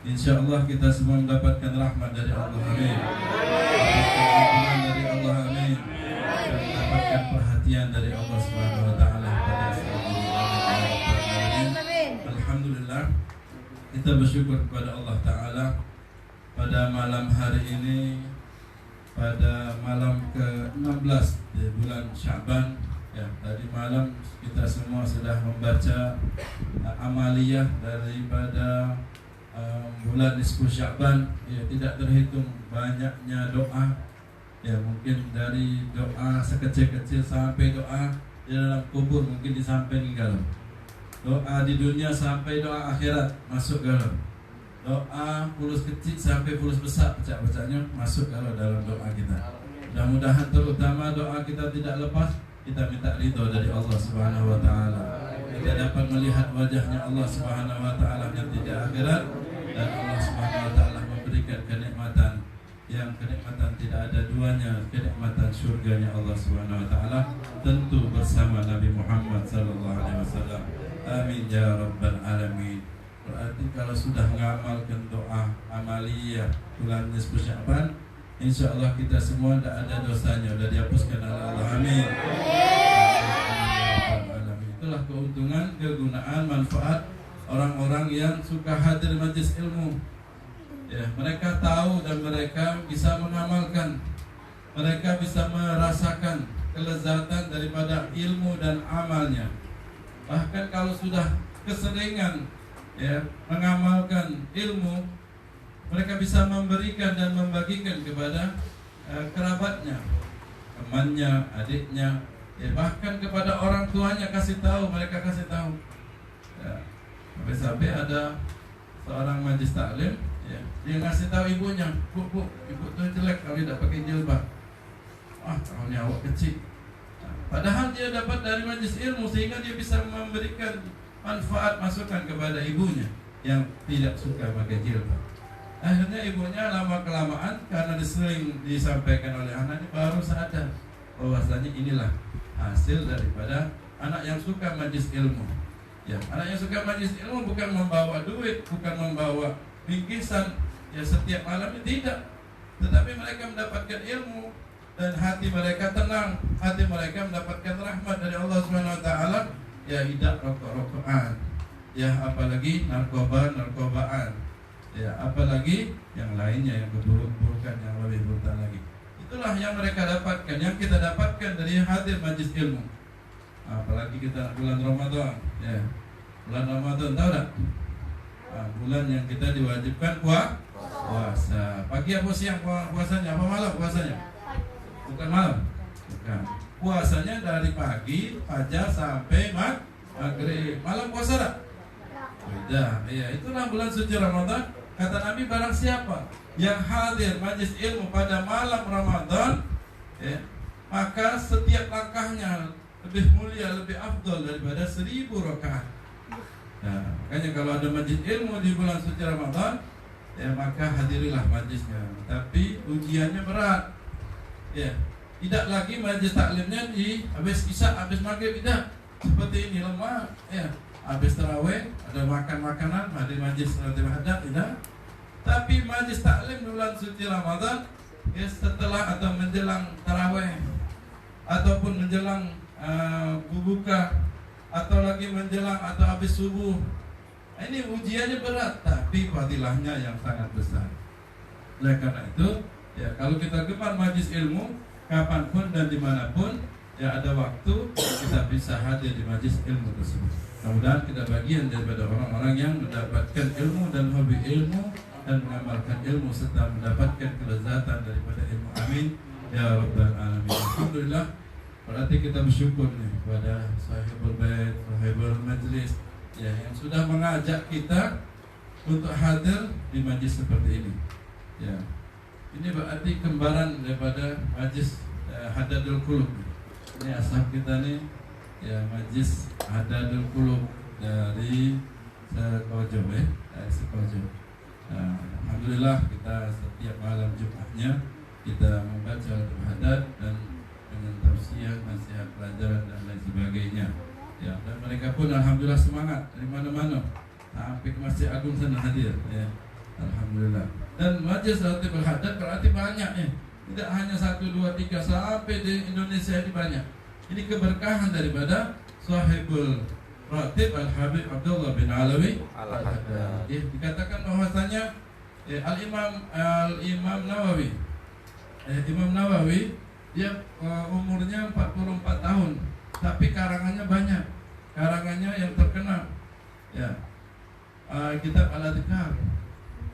Insyaallah kita semua mendapatkan rahmat dari Allah, amin. Mendapatkan dari Allah, amin. Dan mendapatkan perhatian dari Allah Subhanahu wa taala pada saat ini. Alhamdulillah, kita bersyukur kepada Allah Ta'ala pada malam hari ini, pada malam ke-16 di bulan Sya'ban. Ya, tadi malam kita semua sudah membaca amaliyah daripada bulan nisfu Sya'ban. Ya, tidak terhitung banyaknya doa. Ya, mungkin dari doa sekecil-kecil sampai doa di dalam kubur mungkin disampaikan. Doa di dunia sampai doa akhirat masuk dalam. Doa fulus kecil sampai fulus besar, pecah-pecahnya masuk dalam doa kita. Mudah-mudahan terutama doa kita tidak lepas, kita minta ridho dari Allah Subhanahu wa taala. Kita dapat melihat wajahnya Allah Subhanahu wa taala nanti di akhirat, dan Allah Subhanahu wa taala memberikan kenikmatan yang kenikmatan tidak ada duanya, kenikmatan surganya Allah Subhanahu wa taala, tentu bersama Nabi Muhammad sallallahu alaihi wasallam. Amin ya rabbal alamin. Berarti kalau sudah mengamalkan doa amaliyah bulan nisfu Sya'ban, insyaallah kita semua tidak ada dosanya, sudah dihapuskan oleh Allah. Amin. Itulah keuntungan, kegunaan, manfaat orang-orang yang suka hadir majlis ilmu. Ya, mereka tahu dan mereka bisa mengamalkan. Mereka bisa merasakan kelezatan daripada ilmu dan amalnya. Bahkan kalau sudah keseringan ya mengamalkan ilmu, mereka bisa memberikan dan membagikan kepada kerabatnya, temannya, adiknya, ya bahkan kepada orang tuanya kasih tahu, mereka kasih tahu. Ya, sampai ada seorang majlis taklim, ya, dia ngasih tahu ibunya, bu, ibu tuh jelek kalau tidak pakai jilbab. Tahunnya awak kecil. Padahal dia dapat dari majlis ilmu sehingga dia bisa memberikan manfaat masukan kepada ibunya. yang tidak suka pakai jilbab. Akhirnya ibunya lama kelamaan karena sering disampaikan oleh anaknya baru sadar bahwasanya inilah hasil daripada anak yang suka majlis ilmu. Ya, anak yang suka majlis ilmu bukan membawa duit, bukan membawa bingkisan ya setiap malamnya, tidak. Tetapi mereka mendapatkan ilmu dan hati mereka tenang, hati mereka mendapatkan rahmat dari Allah Subhanahu wa taala. Ya, tidak rokok-rokokan. Ya, apalagi narkobaan. Ya, apalagi yang lainnya yang keburuk-burukan yang lebih brutal lagi. Itulah yang mereka dapatkan, yang kita dapatkan dari hadir majlis ilmu. Apalagi kita bulan Ramadan, ya. Bulan Ramadan tahu tak? Bulan yang kita diwajibkan puasa. Pagi apa siang puasanya? Apa malam puasanya? Bukan malam. Bukan. Puasanya dari pagi fajar sampai maghrib. Malam puasa tak? Beda. Ya, itulah bulan suci Ramadan. Kata Nabi, barang siapa yang hadir majlis ilmu pada malam Ramadan, ya, maka setiap langkahnya lebih mulia, lebih afdal daripada 1000 rakaat. Nah, makanya kalau ada majlis ilmu di bulan suci Ramadan, ya maka hadirilah majlisnya. Tapi ujiannya berat. Ya, tidak lagi majlis taklimnya di habis isya, habis maghrib, tidak. Seperti ini lemah, ya. Habis tarawih ada makan makanan, hadir majlis salatul hadat, tidak. Tapi majlis taklim bulan suci Ramadan, ya, setelah atau menjelang tarawih ataupun menjelang buka atau lagi menjelang atau habis subuh, ini ujiannya berat, tapi fadilahnya yang sangat besar. Oleh karena itu, ya kalau kita gemar majlis ilmu, kapanpun dan dimanapun, ya ada waktu kita bisa hadir di majlis ilmu tersebut. Mudah-mudahan kita bagian daripada orang-orang yang mendapatkan ilmu dan hobi ilmu dan mengamalkan ilmu serta mendapatkan kelezatan daripada ilmu. Amin ya rabbal alamin. Alhamdulillah. Berarti kita bersyukur nih kepada sahibul bait, sahibul majlis, ya, yang sudah mengajak kita untuk hadir di majlis seperti ini. Ya. Ini berarti kembaran daripada majlis Hadadul Qulub. Ini ashab kita nih, ya, majlis Hadadul Qulub dari Sekojo, Sekojo. Alhamdulillah kita setiap malam Jumatnya kita membaca al-hadad dan dengan tausiah, nasihat pelajaran dan lain sebagainya. Ya, dan mereka pun alhamdulillah semangat dari mana-mana sampai ke Masjid Agung sana hadir. Ya, alhamdulillah. Dan majlis ratib al-hadad berarti banyak ya. Tidak hanya 1, 2, 3 sampai di Indonesia ini banyak. Ini keberkahan daripada sahibul ratib Al-Habib Abdullah bin Alawi Al-Haddad. Dikatakan bahwasanya Al-Imam Nawawi, Imam Nawawi dia umurnya 44 tahun, tapi karangannya banyak. Karangannya yang terkenal, ya, kitab Al-Adhkar.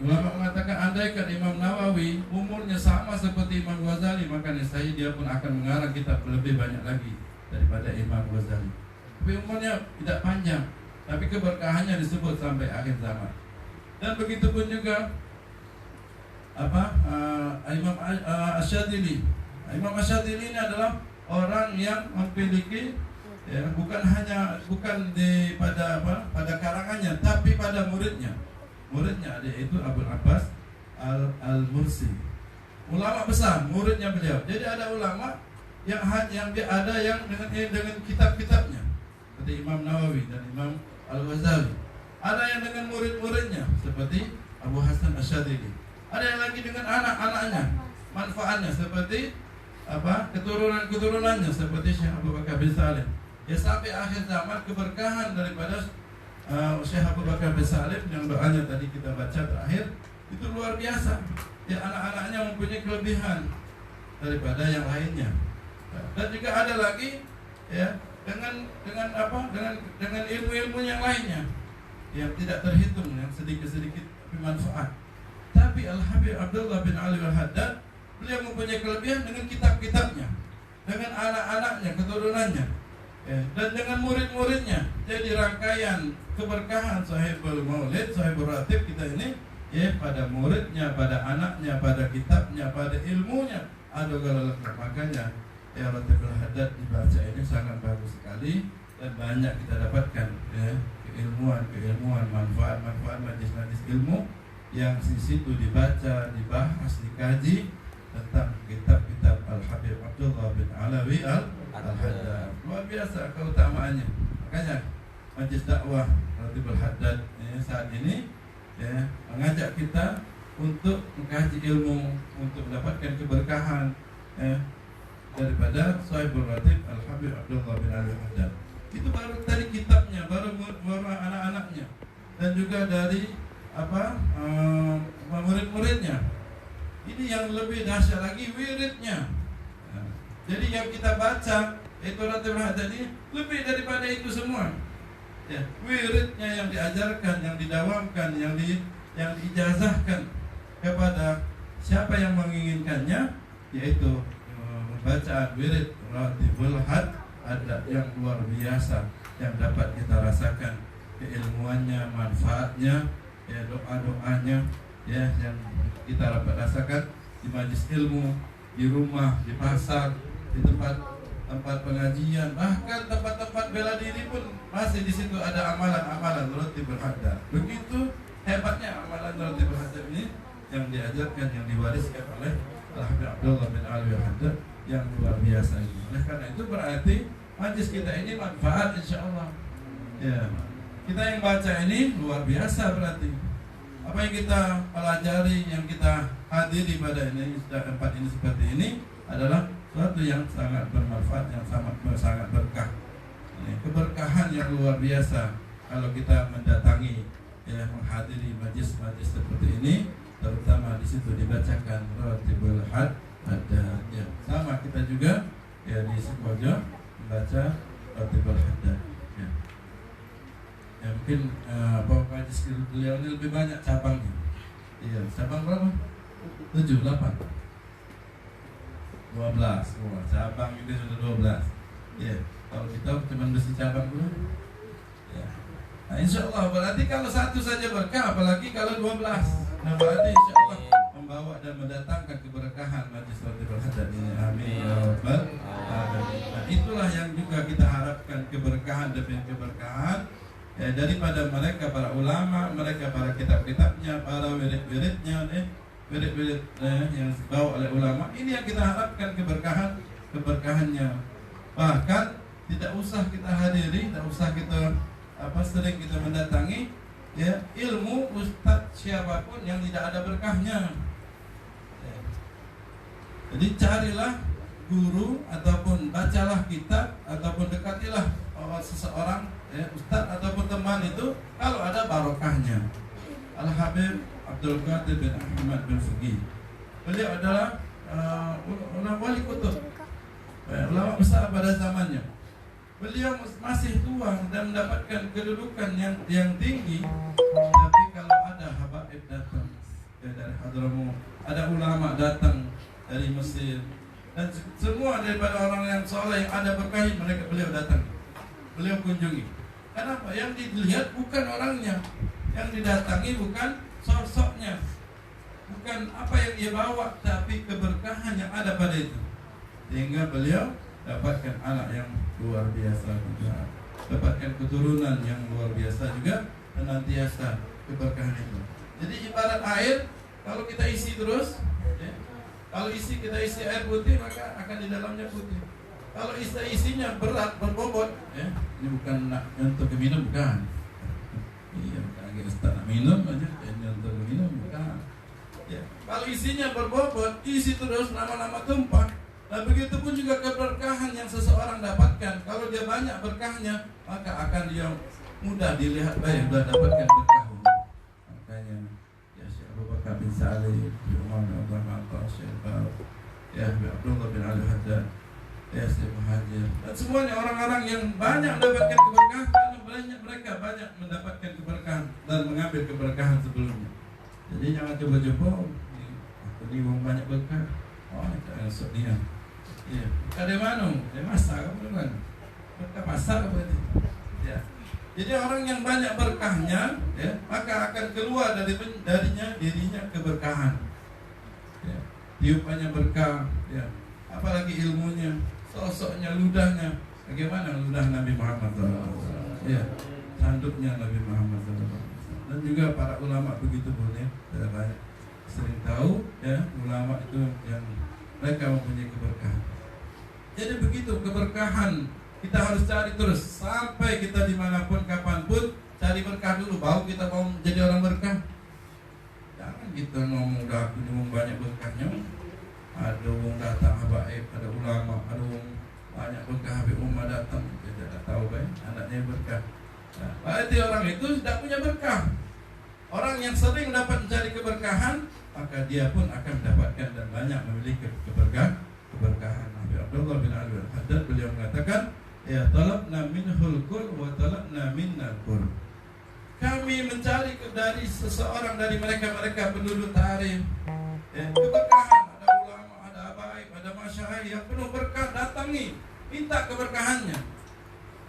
Ulama mengatakan andaikan Imam Nawawi umurnya sama seperti Imam Ghazali, maka niscaya dia pun akan mengarang kitab lebih banyak lagi daripada Imam Ghazali. Tapi umurnya tidak panjang, tapi keberkahannya disebut sampai akhir zaman. Dan begitu pun juga Imam Asyadili. Imam Asyadili ini adalah orang yang memiliki, ya, bukan pada karangannya, tapi pada muridnya. Muridnya yaitu Abul Abbas Al-Mursi. Ulama besar, muridnya beliau. Jadi ada ulama yang dia ada yang dengan kitab-kitabnya, seperti Imam Nawawi dan Imam Al-Ghazali. Ada yang dengan murid-muridnya seperti Abu Hasan Asyadili. Ada yang lagi dengan anak-anaknya, manfaatnya seperti keturunan-keturunannya seperti Syekh Abu Bakar bin Salim. Ya, sampai akhir zaman keberkahan daripada Syekh Abu Bakar bin Salim yang doanya tadi kita baca terakhir itu luar biasa. Ya, anak-anaknya mempunyai kelebihan daripada yang lainnya. Dan juga ada lagi, ya, dengan ilmu-ilmu yang lainnya yang tidak terhitung, yang sedikit-sedikit bermanfaat. Tapi Al-Habib Abdullah bin Ali Al-Haddad, beliau mempunyai kelebihan dengan kitab-kitabnya, dengan anak-anaknya, keturunannya, ya, dan dengan murid-muridnya. Jadi rangkaian keberkahan sahibul maulid, sahibul ratib kita ini, ya, pada muridnya, pada anaknya, pada kitabnya, pada ilmunya ada segala lengkap. Makanya ya ratibul hadad dibaca ini sangat bagus sekali. dan banyak kita dapatkan ya, keilmuan, manfaat majlis ilmu yang di situ dibaca, dibahas, dikaji tentang kitab-kitab Al-Habib Abdullah bin Alawi Al-Haddad. Luar biasa keutamaannya. Makanya Majlis Dakwah Ratibul Haddad saat ini ya, mengajak kita untuk mengkaji ilmu, untuk mendapatkan keberkahan daripada Sahibul Ratib Al-Habib Abdullah bin Alawi Al-Haddad. Itu baru dari kitabnya, baru anak-anaknya, dan juga dari murid-muridnya. Ini yang lebih dahsyat lagi, wiridnya. Jadi yang kita baca itu Ratibul Haddad ini lebih daripada itu semua. Ya, wiridnya yang diajarkan, yang didawamkan, yang diijazahkan kepada siapa yang menginginkannya, yaitu bacaan wirid Ratibul Haddad ada yang luar biasa yang dapat kita rasakan keilmuannya, manfaatnya, ya, doa-doanya ya, yang kita dapat rasakan di majlis ilmu, di rumah, di pasar, di tempat pengajian, bahkan tempat-tempat bela diri pun masih di situ ada amalan-amalan Ratibul Haddad. Begitu hebatnya amalan Ratibul Haddad ini yang diajarkan, yang diwariskan oleh Al-Habib Abdullah bin Alawi Al-Haddad yang luar biasa ini. Oleh karena itu berarti majlis kita ini manfaat insyaallah. Ya. Kita yang baca ini luar biasa berarti. Apa yang kita pelajari, yang kita hadiri pada ini tempat ini seperti ini adalah suatu yang sangat bermanfaat, yang sangat berkah. Ini keberkahan yang luar biasa kalau kita mendatangi ya, menghadiri majlis-majlis seperti ini, terutama di situ dibacakan Ratibul Haddad. Ya, sama kita juga ya di Sukoharjo membaca Ratibul Haddad. Ya. Ya mungkin majlis beliau ini lebih banyak cabangnya. Iya, cabang berapa? 7, 8, 12. Wah, cabang itu sudah 12. Ya, kalau kita cuma mesti cabang dulu. Ya. Nah, insyaallah berarti kalau satu saja berkah, apalagi kalau 12. Nah, berarti insyaallah membawa dan mendatangkan keberkahan majlis Ratibul Haddad ini. Amin ya rabbal alamin. Nah, itulah yang juga kita harapkan, keberkahan demi keberkahan ya, daripada mereka para ulama, mereka para kitab-kitabnya, para wirid-wiridnya, wirid-wirid yang dibawa oleh ulama. Ini yang kita harapkan keberkahannya. Bahkan tidak usah kita hadiri, tidak usah kita sering kita mendatangi ya, ilmu ustadz siapapun yang tidak ada berkahnya. Ya. Jadi carilah guru ataupun bacalah kitab ataupun dekatilah seseorang ya, ustadz ataupun teman itu kalau ada barokahnya. Al-Habib Abdul Qadir bin Ahmad bin Fugi, beliau adalah ulama wali kutub, ulama besar pada zamannya. Beliau masih tua dan mendapatkan kedudukan yang tinggi. Tapi kalau ada habaib datang dari Hadramaut, ada ulama datang dari Mesir, dan semua daripada orang yang soleh yang ada berkah, beliau datang, beliau kunjungi. Kenapa? Yang dilihat bukan orangnya, yang didatangi bukan sosoknya, bukan apa yang dia bawa, tapi keberkahan yang ada pada itu. Sehingga beliau dapatkan anak yang luar biasa juga, dapatkan keturunan yang luar biasa juga, senantiasa keberkahan itu. Jadi ibarat air, kalau kita isi terus ya, kalau kita isi air putih, maka akan di dalamnya putih. Kalau isinya berat, berbobot ya, ini bukan untuk minum, bukan. Iya, bukan lagi ustaz nak minum aja, ini untuk minum, bukan. Ya, kalau isinya berbobot, isi terus lama-lama tumpah. Nah, begitu pun juga keberkahan yang seseorang dapatkan. Kalau dia banyak berkahnya, maka akan dia mudah dilihat baik, sudah dapatkan berkah. Makanya ya Syekh Abu Bakar bin Salih, Umar bin Abdul Rahman, Syekh Baru, ya Abdullah bin Al-Haddad, ya Syekh Muhajir, dan semuanya orang-orang yang banyak mendapatkan keberkahan karena mereka banyak mendapatkan keberkahan dan mengambil keberkahan sebelumnya. Jadi jangan coba-coba ini orang banyak berkah. Oh, itu esok dia. Ya, ada mana? Dia masak apa bukan? Berkah masak apa itu? Ya. Jadi orang yang banyak berkahnya, ya, maka akan keluar dirinya keberkahan. Ya. Tiupannya berkah, ya. Apalagi ilmunya, sosoknya, ludahnya, Bagaimana ludah Nabi Muhammad SAW? Ya, tanduknya Nabi Muhammad SAW. Dan juga para ulama begitu boleh. Saya sering tahu ya, ulama itu yang mereka mempunyai keberkahan. Jadi begitu keberkahan kita harus cari terus sampai kita dimanapun kapanpun, cari berkah dulu baru kita mau menjadi orang berkah. Jangan kita ngomong banyak berkahnya. Ada orang datang habaib, ada ulama, ada orang banyak berkah habis umat datang, kita tak tahu baik anaknya berkah. Nah, berarti orang itu tidak punya berkah. Orang yang sering dapat mencari keberkahan, maka dia pun akan mendapatkan dan banyak memiliki keberkahan. Nabi Abdullah bin Ali Al-Haddad beliau mengatakan, ya talabna minhul kul wa talabna minnal kul. Kami mencari dari seseorang dari mereka penduduk Tarim, ya, keberkahan. Ada ulama, ada habaib, ada masyayikh yang penuh berkah, datangi, minta keberkahannya,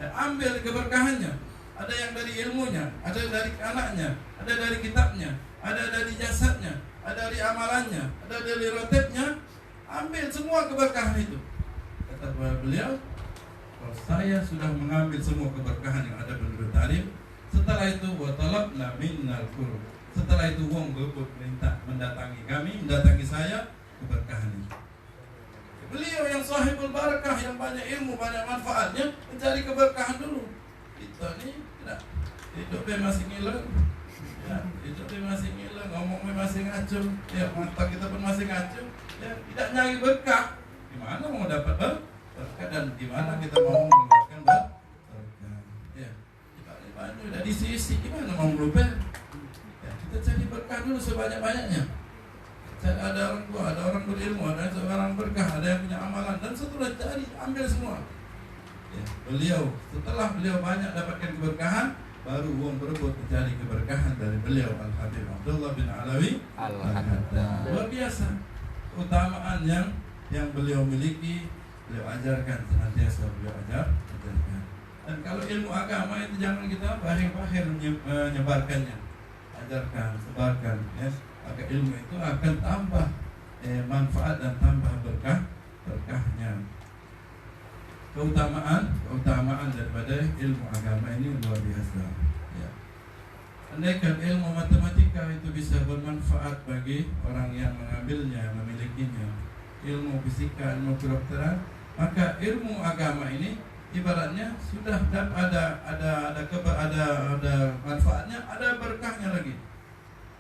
ya, ambil keberkahannya. Ada yang dari ilmunya, ada dari anaknya, ada dari kitabnya, ada dari jasadnya, ada dari amalannya, ada dari rotibnya. Ambil semua keberkahan itu. Kata beliau, kalau saya sudah mengambil semua keberkahan yang ada penduduk Tarim, setelah itu wa talabna minnal qurb. Setelah itu wong berebut minta mendatangi kami, mendatangi saya keberkahan itu. Beliau yang sahibul barakah, yang banyak ilmu, banyak manfaatnya, mencari keberkahan dulu. Kita ni tidak hidupnya masih ngilang, ya, hidupnya masih ngilang, ngomongnya masih ngacung, ya, mata kita pun masih ngacung, ya, tidak nyari berkah. Gimana mau dapat berkah dan gimana kita mau mendapatkan berkah? Ya, kita udah di sisi, gimana mau berubah? Ya, kita cari berkah dulu sebanyak-banyaknya. Ada orang tua, ada orang berilmu, ada seorang berkah, ada yang punya amalan, dan setelah cari, ambil semua. Ya, setelah beliau banyak dapatkan keberkahan, baru uang berebut mencari keberkahan dari beliau Al-Habib Abdullah bin Alawi Al-Haddad. Luar biasa keutamaan yang beliau miliki, beliau ajarkan senantiasa beliau ajarkan. Dan kalau ilmu agama itu jangan kita bahir-bahir menyebarkannya, ajarkan, sebarkan, ya. Maka ilmu itu akan tambah manfaat dan tambah berkahnya. Keutamaan daripada ilmu agama ini luar biasa. Ya. Andaikan ilmu matematika itu bisa bermanfaat bagi orang yang mengambilnya, memilikinya, ilmu fisika, ilmu kedokteran, maka ilmu agama ini ibaratnya sudah ada manfaatnya, ada berkahnya lagi.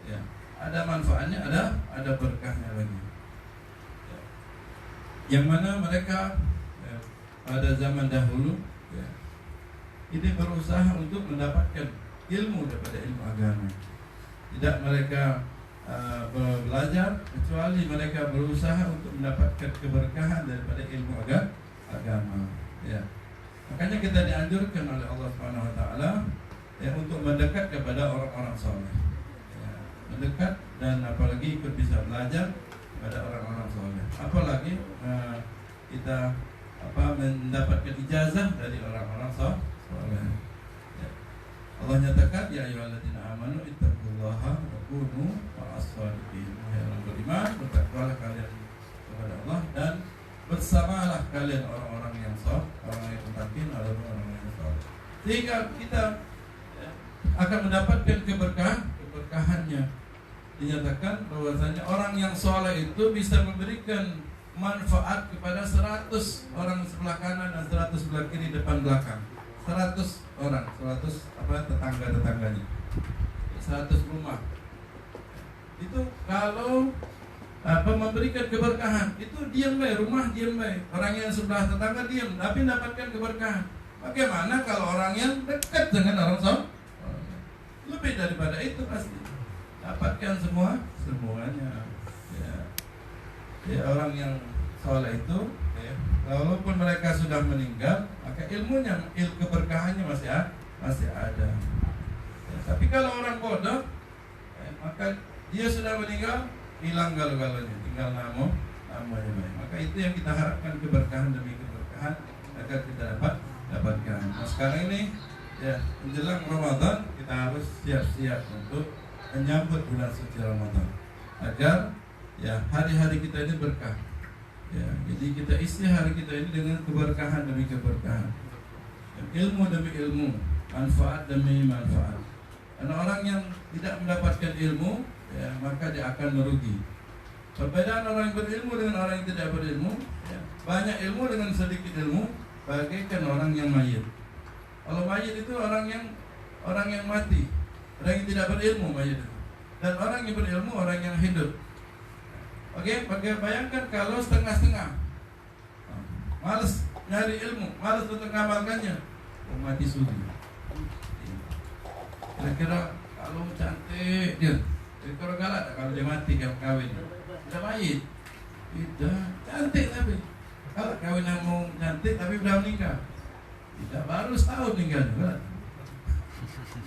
Ya. Ada manfaatnya, ada berkahnya lagi. Ya. Yang mana mereka pada zaman dahulu, ya, ini berusaha untuk mendapatkan ilmu daripada ilmu agama. Tidak mereka belajar, kecuali mereka berusaha untuk mendapatkan keberkahan daripada ilmu agama. Ya. Makanya kita dianjurkan oleh Allah Subhanahu Wa Taala, ya, untuk mendekat kepada orang-orang saleh, ya, mendekat dan apalagi ikut bisa belajar kepada orang-orang saleh. Apalagi kita mendapatkan ijazah dari orang-orang saleh. Ya. Allah nyatakan, ya ayyuhalladzina amanu ittaqullaha wa kunu ma'as-shadiqin. Wahai orang beriman, bertakwalah kalian kepada Allah dan bersamalah kalian orang-orang yang saleh, orang yang muttaqin, orang yang saleh. Sehingga kita akan mendapatkan keberkahannya. Dinyatakan bahwasanya orang yang saleh itu bisa memberikan manfaat kepada 100 orang sebelah kanan dan 100 sebelah kiri, depan belakang. 100 orang, 100 tetangga-tetangganya. 100 rumah. Itu kalau memberikan keberkahan, itu diam baik, rumah diam baik. Orang yang sebelah tetangga diam, tapi mendapatkan keberkahan. Bagaimana kalau orang yang dekat dengan orang saleh? Lebih daripada itu pasti. Dapatkan semuanya. Ya, orang yang saleh itu, ya, walaupun mereka sudah meninggal, maka ilmunya, keberkahannya masih ada. Ya, tapi kalau orang bodoh, maka dia sudah meninggal, hilang galau-galaunya, tinggal namanya baik. Maka itu yang kita harapkan, keberkahan demi keberkahan agar kita dapatkan. Nah, sekarang ini, ya, menjelang Ramadan, kita harus siap-siap untuk menyambut bulan suci Ramadan, agar, ya, hari-hari kita ini berkah. Ya, jadi kita isi hari kita ini dengan keberkahan demi keberkahan, ilmu demi ilmu, manfaat demi manfaat. Karena orang yang tidak mendapatkan ilmu, ya, maka dia akan merugi. Perbedaan orang yang berilmu dengan orang yang tidak berilmu, ya, banyak ilmu dengan sedikit ilmu, bagaikan orang yang mayit. Kalau mayit itu orang yang mati, orang yang tidak berilmu mayit itu. Dan orang yang berilmu orang yang hidup. Oke, bayangkan kalau setengah-setengah, malas nyari ilmu, malas untuk mengamalkannya, mati suri. Kira-kira kalau cantik dia, kira-kira galak kalau dia mati kalau kawin, sudah mayit, tidak cantik tapi kalau kawin mau cantik tapi sudah meninggal, tidak baru setahun meninggal juga.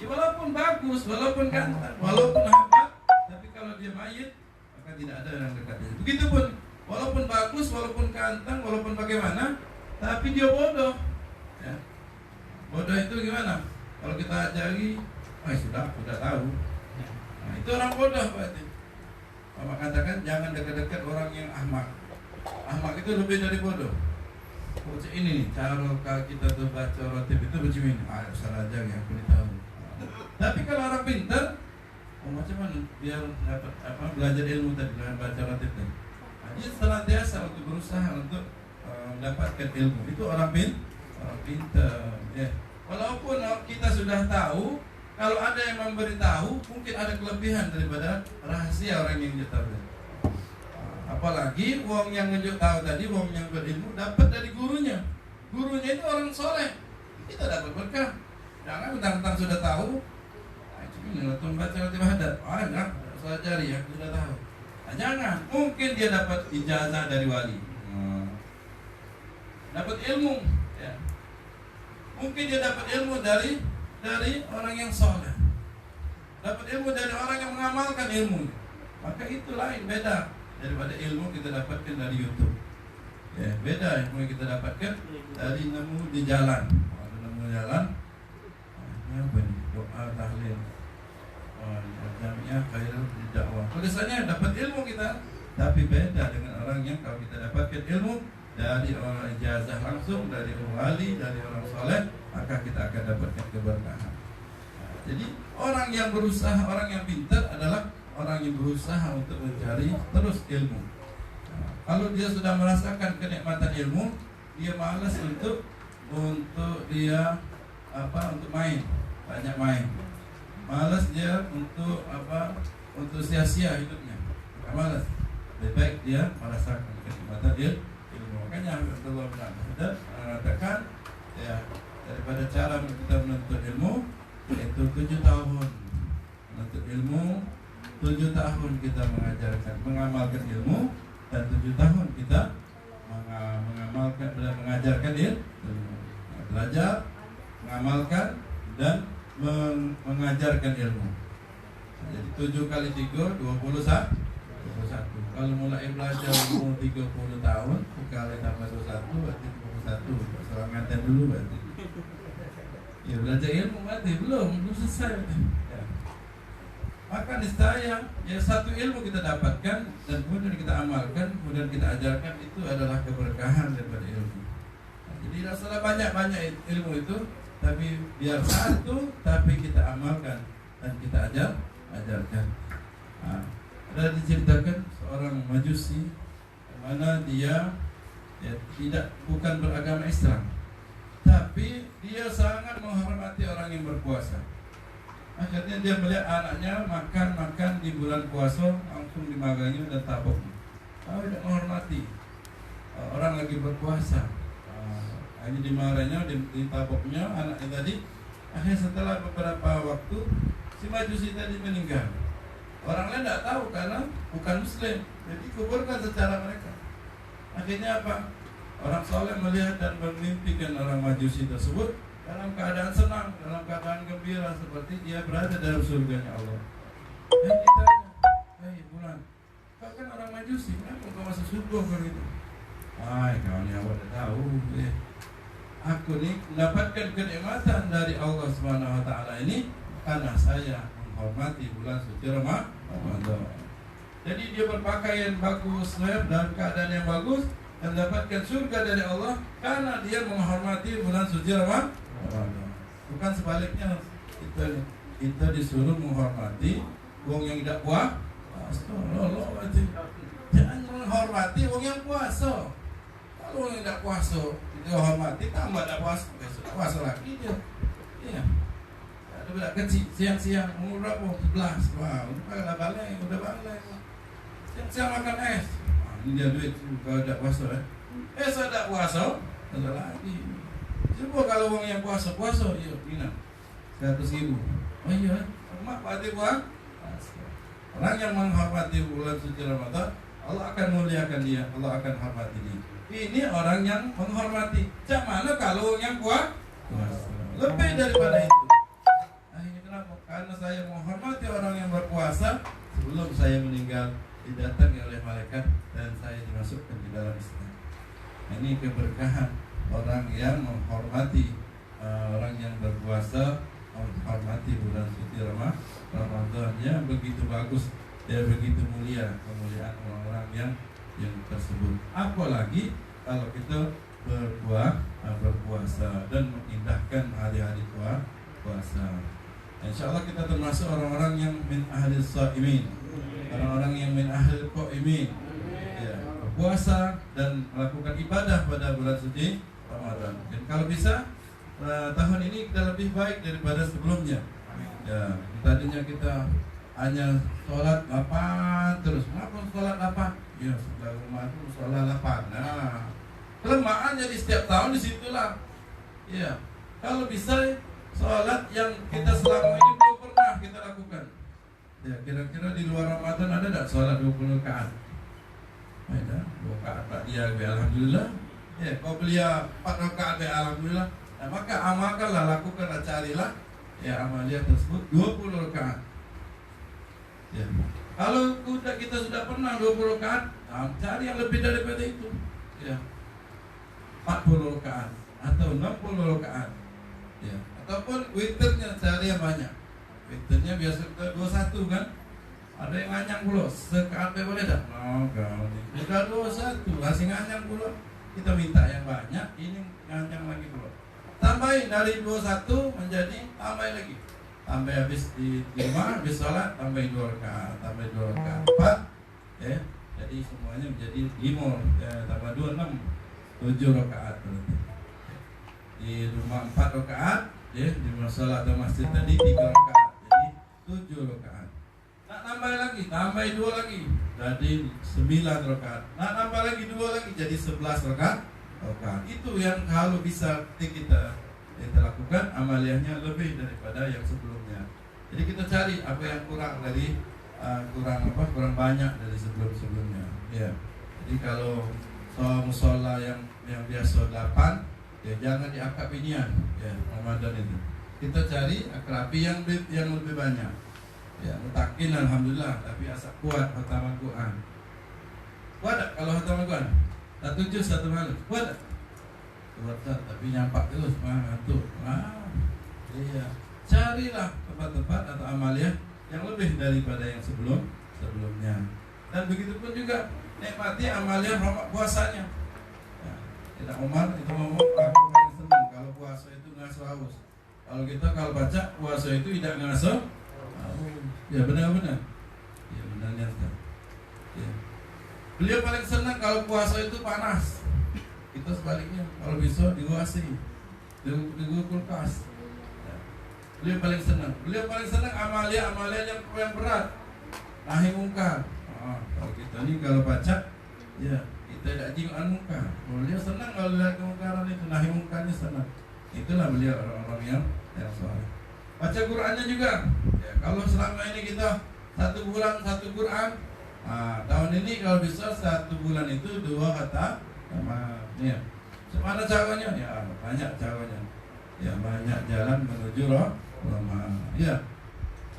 Ya, walaupun bagus, walaupun ganteng, walaupun hebat, tapi kalau dia mayit maka tidak ada yang dekatnya. Begitupun, walaupun bagus, walaupun ganteng, walaupun bagaimana, tapi dia bodoh. Ya. Bodoh itu gimana? Kalau kita ajari, sudah tahu. Nah, itu orang bodoh berarti. Bapak katakan jangan dekat-dekat orang yang ahmak. Ahmak itu lebih dari bodoh. Baca ini nih, cara kalau kita tuh baca rotib itu begini. Salah aja yang aku tahu. Tapi kalau orang pintar, macam mana biar dapat belajar ilmu tadi dengan baca rotib tadi. Nah, dia senantiasa untuk berusaha untuk mendapatkan ilmu. Itu orang pintar. Ya. Walaupun kita sudah tahu, kalau ada yang memberitahu, mungkin ada kelebihan daripada rahasia orang yang dia tahu. Apalagi wong yang ngejuk tahu tadi, wong yang berilmu dapat dari gurunya. Gurunya itu orang soleh, kita dapat berkah. Jangan mentang-mentang sudah tahu, cuma nonton baca roti hadat, enggak, salah cari ya sudah tahu. Nah, jangan, mungkin dia dapat ijazah dari wali, dapat ilmu, ya. Mungkin dia dapat ilmu dari orang yang soleh, dapat ilmu dari orang yang mengamalkan ilmu. Maka itu lain, beda daripada ilmu kita dapatkan dari YouTube. Ya, beda ilmu yang kita dapatkan dari nemu di jalan. Kalau nemu jalan, ini apa nih? Doa tahlil. Jamiah khairul dakwah. Tulisannya dapat ilmu kita, tapi beda dengan orang yang kalau kita dapatkan ilmu dari orang ijazah langsung, dari wali, dari orang soleh, maka kita akan dapatkan keberkahan. Jadi orang yang berusaha, orang yang pintar adalah orang yang berusaha untuk mencari terus ilmu. Kalau dia sudah merasakan kenikmatan ilmu, dia malas untuk dia untuk main, banyak main. Malas dia untuk sia-sia hidupnya. Malas. Lebih baik dia merasakan kenikmatan ilmu. Makanya Rasulullah sudah mengatakan, ya, daripada cara kita menuntut ilmu yaitu 7 tahun menuntut ilmu, 7 tahun kita mengamalkan ilmu, dan 7 tahun kita mengajarkan ilmu, belajar, mengamalkan, dan mengajarkan ilmu. Jadi 7 kali 3 21. Kalau mulai belajar umur 30 tahun, kali tambah 21 berarti 21. Selamatan dulu berarti. Ya, belajar ilmu berarti belum selesai. Ya. Maka niscaya ya satu ilmu kita dapatkan dan kemudian kita amalkan, kemudian kita ajarkan, itu adalah keberkahan daripada ilmu. Nah, jadi tidak salah banyak ilmu itu, tapi biar satu, tapi kita amalkan dan kita ajarkan. Nah, ada diceritakan seorang majusi mana dia bukan beragama Islam, tapi dia sangat menghormati orang yang berpuasa. Akhirnya dia melihat anaknya makan di bulan puasa, langsung dimaganya dan taboknya. Tidak menghormati orang lagi berpuasa. Hanya dimarahinnya, ditaboknya anaknya tadi. Akhirnya setelah beberapa waktu si majusi tadi meninggal. Orang lain tidak tahu karena bukan Muslim, jadi kuburkan secara mereka. Akhirnya apa? Orang soleh melihat dan bermimpikan orang majusi tersebut dalam keadaan senang, dalam keadaan gembira, seperti dia berada dalam surganya Allah. Dan ditanya, hei bulan, kau kan orang majusi, kenapa kau masuk surga begitu? Kau ni awak dah tahu. Aku ni mendapatkan kenikmatan dari Allah SWT ini karena saya menghormati bulan suci Ramadan. Jadi dia berpakaian bagus, dalam keadaan yang bagus, mendapatkan surga dari Allah karena dia menghormati bulan suci Ramadan. Bukan sebaliknya, kita disuruh menghormati wong yang tidak puasa. Jangan menghormati wong yang puasa. Kalau wong yang tidak puasa kita hormati, tambah tidak puasa, besok puasa lagi dia. Iya. Ada budak kecil siang-siang umur berapa? 11. Wah, udah balik. Siang-siang makan es. Ini dia duit kalau tidak puasa. Saya tidak puasa, ada lagi. Coba kalau wong yang puasa, yuk minum 100.000. Oh iya, mak berarti buang. Orang yang menghormati bulan suci Ramadan, Allah akan muliakan dia, Allah akan hormati dia. Ini orang yang menghormati. Cak mana kalau yang puasa? Lebih daripada itu. Nah ini kenapa? Karena saya menghormati orang yang berpuasa sebelum saya meninggal, didatangi oleh malaikat dan saya dimasukkan di dalam Islam. Nah, ini keberkahan orang yang menghormati orang yang berpuasa, menghormati bulan suci Ramadan. Ya begitu bagus, ya begitu mulia kemuliaan orang-orang yang tersebut. Apalagi kalau kita berpuasa dan mengindahkan hari-hari puasa. Insya Allah kita termasuk orang-orang yang min ahli shaimin, orang-orang yang min ahli qaimin, ya, berpuasa dan melakukan ibadah pada bulan suci Ramadan. Dan kalau bisa tahun ini kita lebih baik daripada sebelumnya. Ya, tadinya kita hanya sholat 8 terus. Kenapa sholat 8? Ya, sudah rumah itu sholat 8. Nah, kelemahan jadi setiap tahun disitulah. Ya, kalau bisa sholat yang kita selama ini belum pernah kita lakukan. Ya, kira-kira di luar Ramadan ada tak sholat 20 rakaat? Ada, 2 rakaat Pak dia, alhamdulillah. Ya, kau beli 4 rakaat, alhamdulillah. Nah, maka amalkanlah, lakukanlah, carilah ya amalia tersebut 20 rakaat. Ya. Kalau kita sudah pernah 20 rakaat, nah, cari yang lebih daripada itu. Ya. 40 rakaat atau 60 rakaat. Ya. Ataupun witirnya cari yang banyak. Witirnya biasa kita 21 kan? Ada yang nganyang pula, sekaat boleh tak? Oh, kau ni. Udah 21, masih nganyang pula. Kita minta yang banyak, ini nganyang lagi pula. Tambahin dari 21 menjadi tambah lagi. Tambah habis di rumah, habis sholat, tambahin 2 rakaat, tambah 2 rakaat 4. Ya. Jadi semuanya menjadi 5, ya, tambah 2 6, 7 rakaat berarti. Di rumah 4 rakaat, ya, di musola atau masjid tadi 3 rakaat. Jadi 7 rakaat. Nak tambah lagi, tambah 2 lagi. Jadi 9 rakaat. Nak tambah lagi 2 lagi jadi 11 rakaat. Itu yang kalau bisa kita lakukan amaliyahnya lebih daripada yang sebelumnya. Jadi kita cari apa yang kurang dari kurang banyak dari sebelumnya. Ya. Jadi kalau musola yang biasa 8, ya jangan diangkat binian. Ya, Ramadan itu. Kita cari akrabi yang lebih banyak. Ya, mutakin alhamdulillah, tapi asal kuat khatam Al-Quran. Kuat tak kalau khatam Al-Quran? 1 juz 1 malam. Kuat tak? Kuat tak, tapi nyampak terus ngantuk. Iya. Carilah tempat-tempat atau amaliyah yang lebih daripada yang sebelumnya. Dan begitu pun juga nikmati amaliyah puasanya. Ya, tidak Umar itu ngomong aku paling senang kalau puasa itu ngasuh haus. Kalau baca puasa itu tidak ngasuh. Ya benar-benar. Ya benarnya. Ya. Beliau paling senang kalau puasa itu panas. Kita sebaliknya, kalau bisa diuasi, di kulkas. Ya. Beliau paling senang amalia yang berat, nahi mungkar. Kalau kita ni kalau baca, ya kita tidak jingan mungkar. Beliau senang kalau lihat kemungkaran itu, nahi mungkarnya senang. Itulah beliau orang-orang yang soleh. Baca Qurannya juga. Ya, kalau selama ini kita 1 bulan 1 Quran. Tahun ini kalau bisa 1 bulan itu 2 kata ya. Mana caranya? Ya banyak caranya. Ya banyak jalan menuju Ramadan. Ya.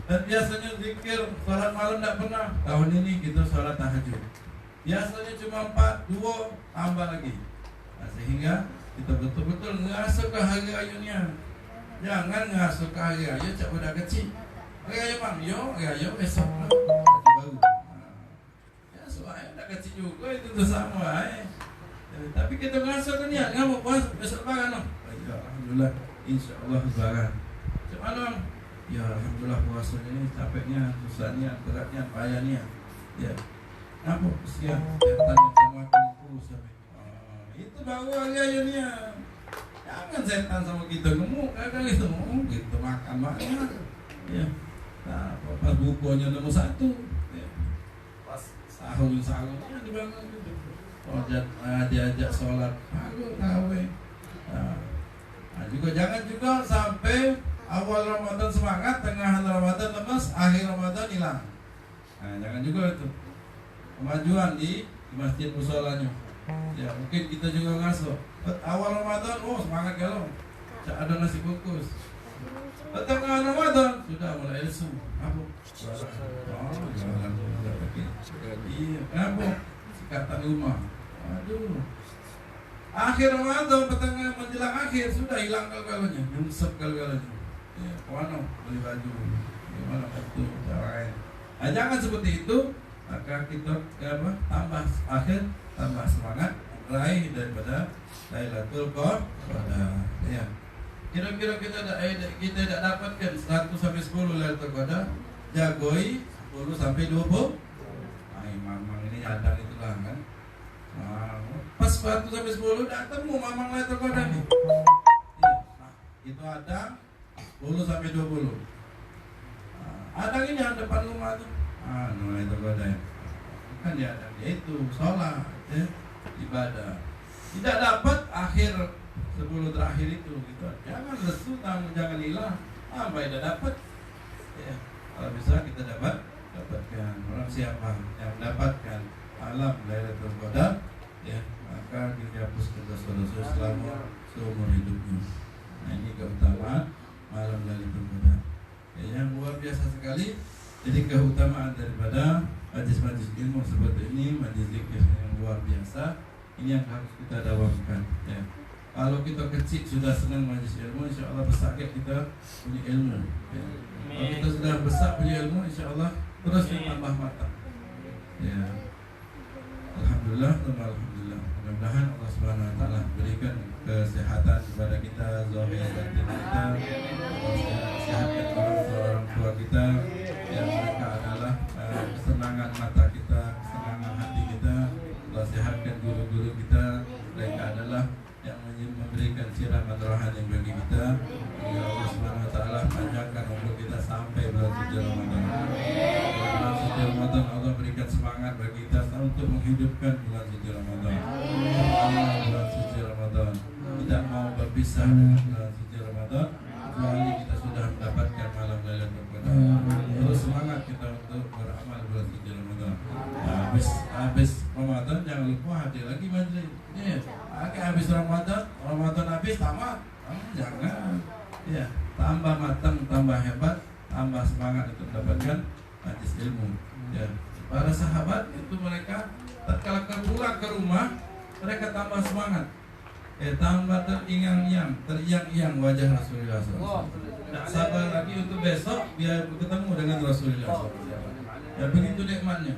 Dan biasanya zikir salat malam tidak pernah. Tahun ini kita salat tahajud. Biasanya cuma 4, 2 tambah lagi. Nah, sehingga kita betul-betul ngasuh ke hari ayunya. Jangan ngasuh ke hari ayu cak udah kecil. Hari ayu bang, hari ayu besok baru. Soalnya tak kecil juga itu sama Tapi kita ngasuh kan ya, nggak mau puasa besok lebaran. Ya alhamdulillah, insya Allah lebaran. Cuman ya alhamdulillah puasanya ini capeknya, susahnya, beratnya, payahnya. Ya, apa kesian? Saya tanya sama aku sampai. Itu baru aja. Jangan setan sama kita ngomong, kagak itu ngomong gitu makan banyak. Ya, nah pas bukunya nomor 1, ya. Pas sahur-sahurnya dibangun gitu. Diajak sholat, aku tahu. Nah, juga jangan juga sampai awal Ramadan semangat, tengah Ramadan lemas, akhir Ramadan hilang. Nah, jangan juga itu kemajuan di masjid musholanya. Ya mungkin kita juga ngasuh. Awal Ramadan, semangat galau. Ada nasi bungkus. Tengah Ramadan sudah mulai lesu. Apa? Jualan. Iya, kenapa? Sikatan rumah. Aduh. Akhir Ramadan, petengah menjelang akhir sudah hilang gal-galanya, nyungsep gal-galanya. Ya, kono beli baju. Gimana itu? Nah, jangan seperti itu. Maka kita tambah semangat raih daripada Lailatul Qadar. Ya. Kira-kira kita tidak dapatkan 100 sampai 10 Lailatul Qadar, jagoi 10 sampai 20. Mamang ini nyadang itulah kan. Pas 100 sampai 10 udah ketemu mamang Lailatul Qadar nih. Nah, itu ada 10 sampai 20. Ada ini yang depan rumah tuh. Lailatul Qadar. Kan dia ada itu sholat, ya, ibadah. Tidak dapat akhir 10 terakhir itu gitu. Jangan lesu, jangan hilang. Tidak dapat. Ya, kalau bisa kita dapatkan. Orang siapa yang mendapatkan alam Lailatul Qadar, ya, maka dihapuskan dosa-dosa selama seumur hidupnya. Nah, ini keutamaan malam Lailatul Qadar. Ya, yang luar biasa sekali. Jadi keutamaan daripada majlis-majlis ilmu seperti ini, majlis zikir yang luar biasa, ini yang harus kita dawamkan. Ya. Kalau kita kecil sudah senang majlis ilmu, insya Allah besar kita punya ilmu. Ya. Kalau kita sudah besar punya ilmu, insya Allah terus tambah matang. Ya. Alhamdulillah, alhamdulillah. Mudah-mudahan Allah Subhanahu Wa Taala berikan kesehatan kepada kita, zahir dan kita, sehatkan orang tua kita. Yang mereka adalah kesenangan mata kita, kesenangan hati kita. Allah sehatkan guru-guru kita. Mereka adalah yang memberikan siraman rohani bagi kita. Ya Allah Subhanahu Wa Taala panjangkan umur kita sampai bulan suci Ramadan. Bulan suci Ramadan Allah berikan semangat bagi kita untuk menghidupkan bulan suci Ramadan. Bulan suci Ramadan tidak mau berpisah dengan bulan suci Ramadan kecuali kita sudah mendapatkan malam Lailatul Qadar. Terus semangat kita untuk beramal bulan suci Ramadan. Habis Ramadan jangan lupa hadir lagi majlis. Ya, habis Ramadan habis tamat. Jangan. Ya, tambah matang, tambah hebat, tambah semangat untuk mendapatkan majlis ilmu. Ya, para sahabat itu mereka tatkala pulang ke rumah mereka tambah semangat. Tambah teriang-iang wajah Rasulullah SAW. Tak sabar lagi untuk besok biar ketemu dengan Rasulullah SAW. Ya, begitu nikmatnya.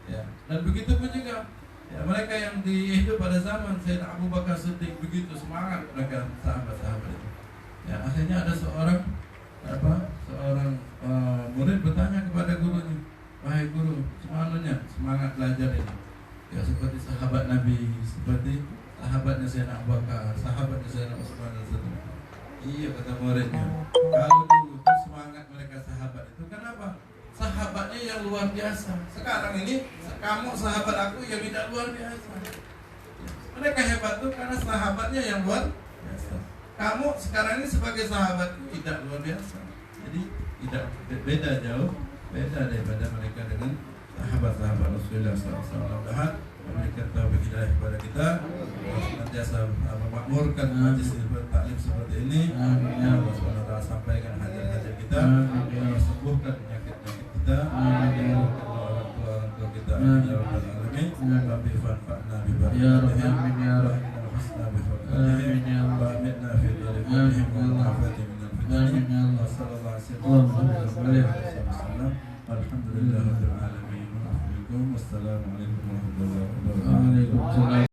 Ya, dan begitu pun juga ya, mereka yang hidup pada zaman Sayyidina Abu Bakar Siddiq, begitu semangat mereka sahabat-sahabat itu. Ya, akhirnya ada seorang murid bertanya kepada gurunya, "Wahai guru, semangatnya semangat belajar ini?" Ya, seperti sahabat Nabi, seperti sahabatnya Sayyidina Abu Bakar, sahabatnya Sayyidina Utsman dan seterusnya. Iya, kata muridnya. Kalau dulu itu semangat mereka sahabat itu kenapa? Sahabatnya yang luar biasa. Sekarang ini kamu sahabat aku yang tidak luar biasa. Mereka hebat tuh karena sahabatnya yang luar biasa. Kamu sekarang ini sebagai sahabat tidak luar biasa. Jadi tidak beda jauh, beda daripada mereka dengan sahabat-sahabat Rasulullah SAW. Memberikan taufik hidayah kepada kita, senantiasa memakmurkan majlis taklim seperti ini. Ya Allah Subhanahu Wa Taala sampaikan hajat-hajat kita, sembuhkan penyakit-penyakit kita, orang tua kita. Ya Rabbal Alamin. Rabbi fanfa'na bi barakatihi. Ya Rabbi amin ya Rabbi. Amin ya Allah. Amitna fi dhalika wa afati min al-fitnah. Amin ya Allah. Sallallahu alaihi wasallam. Alhamdulillahirabbil alamin. Wassalamualaikum warahmatullahi wabarakatuh.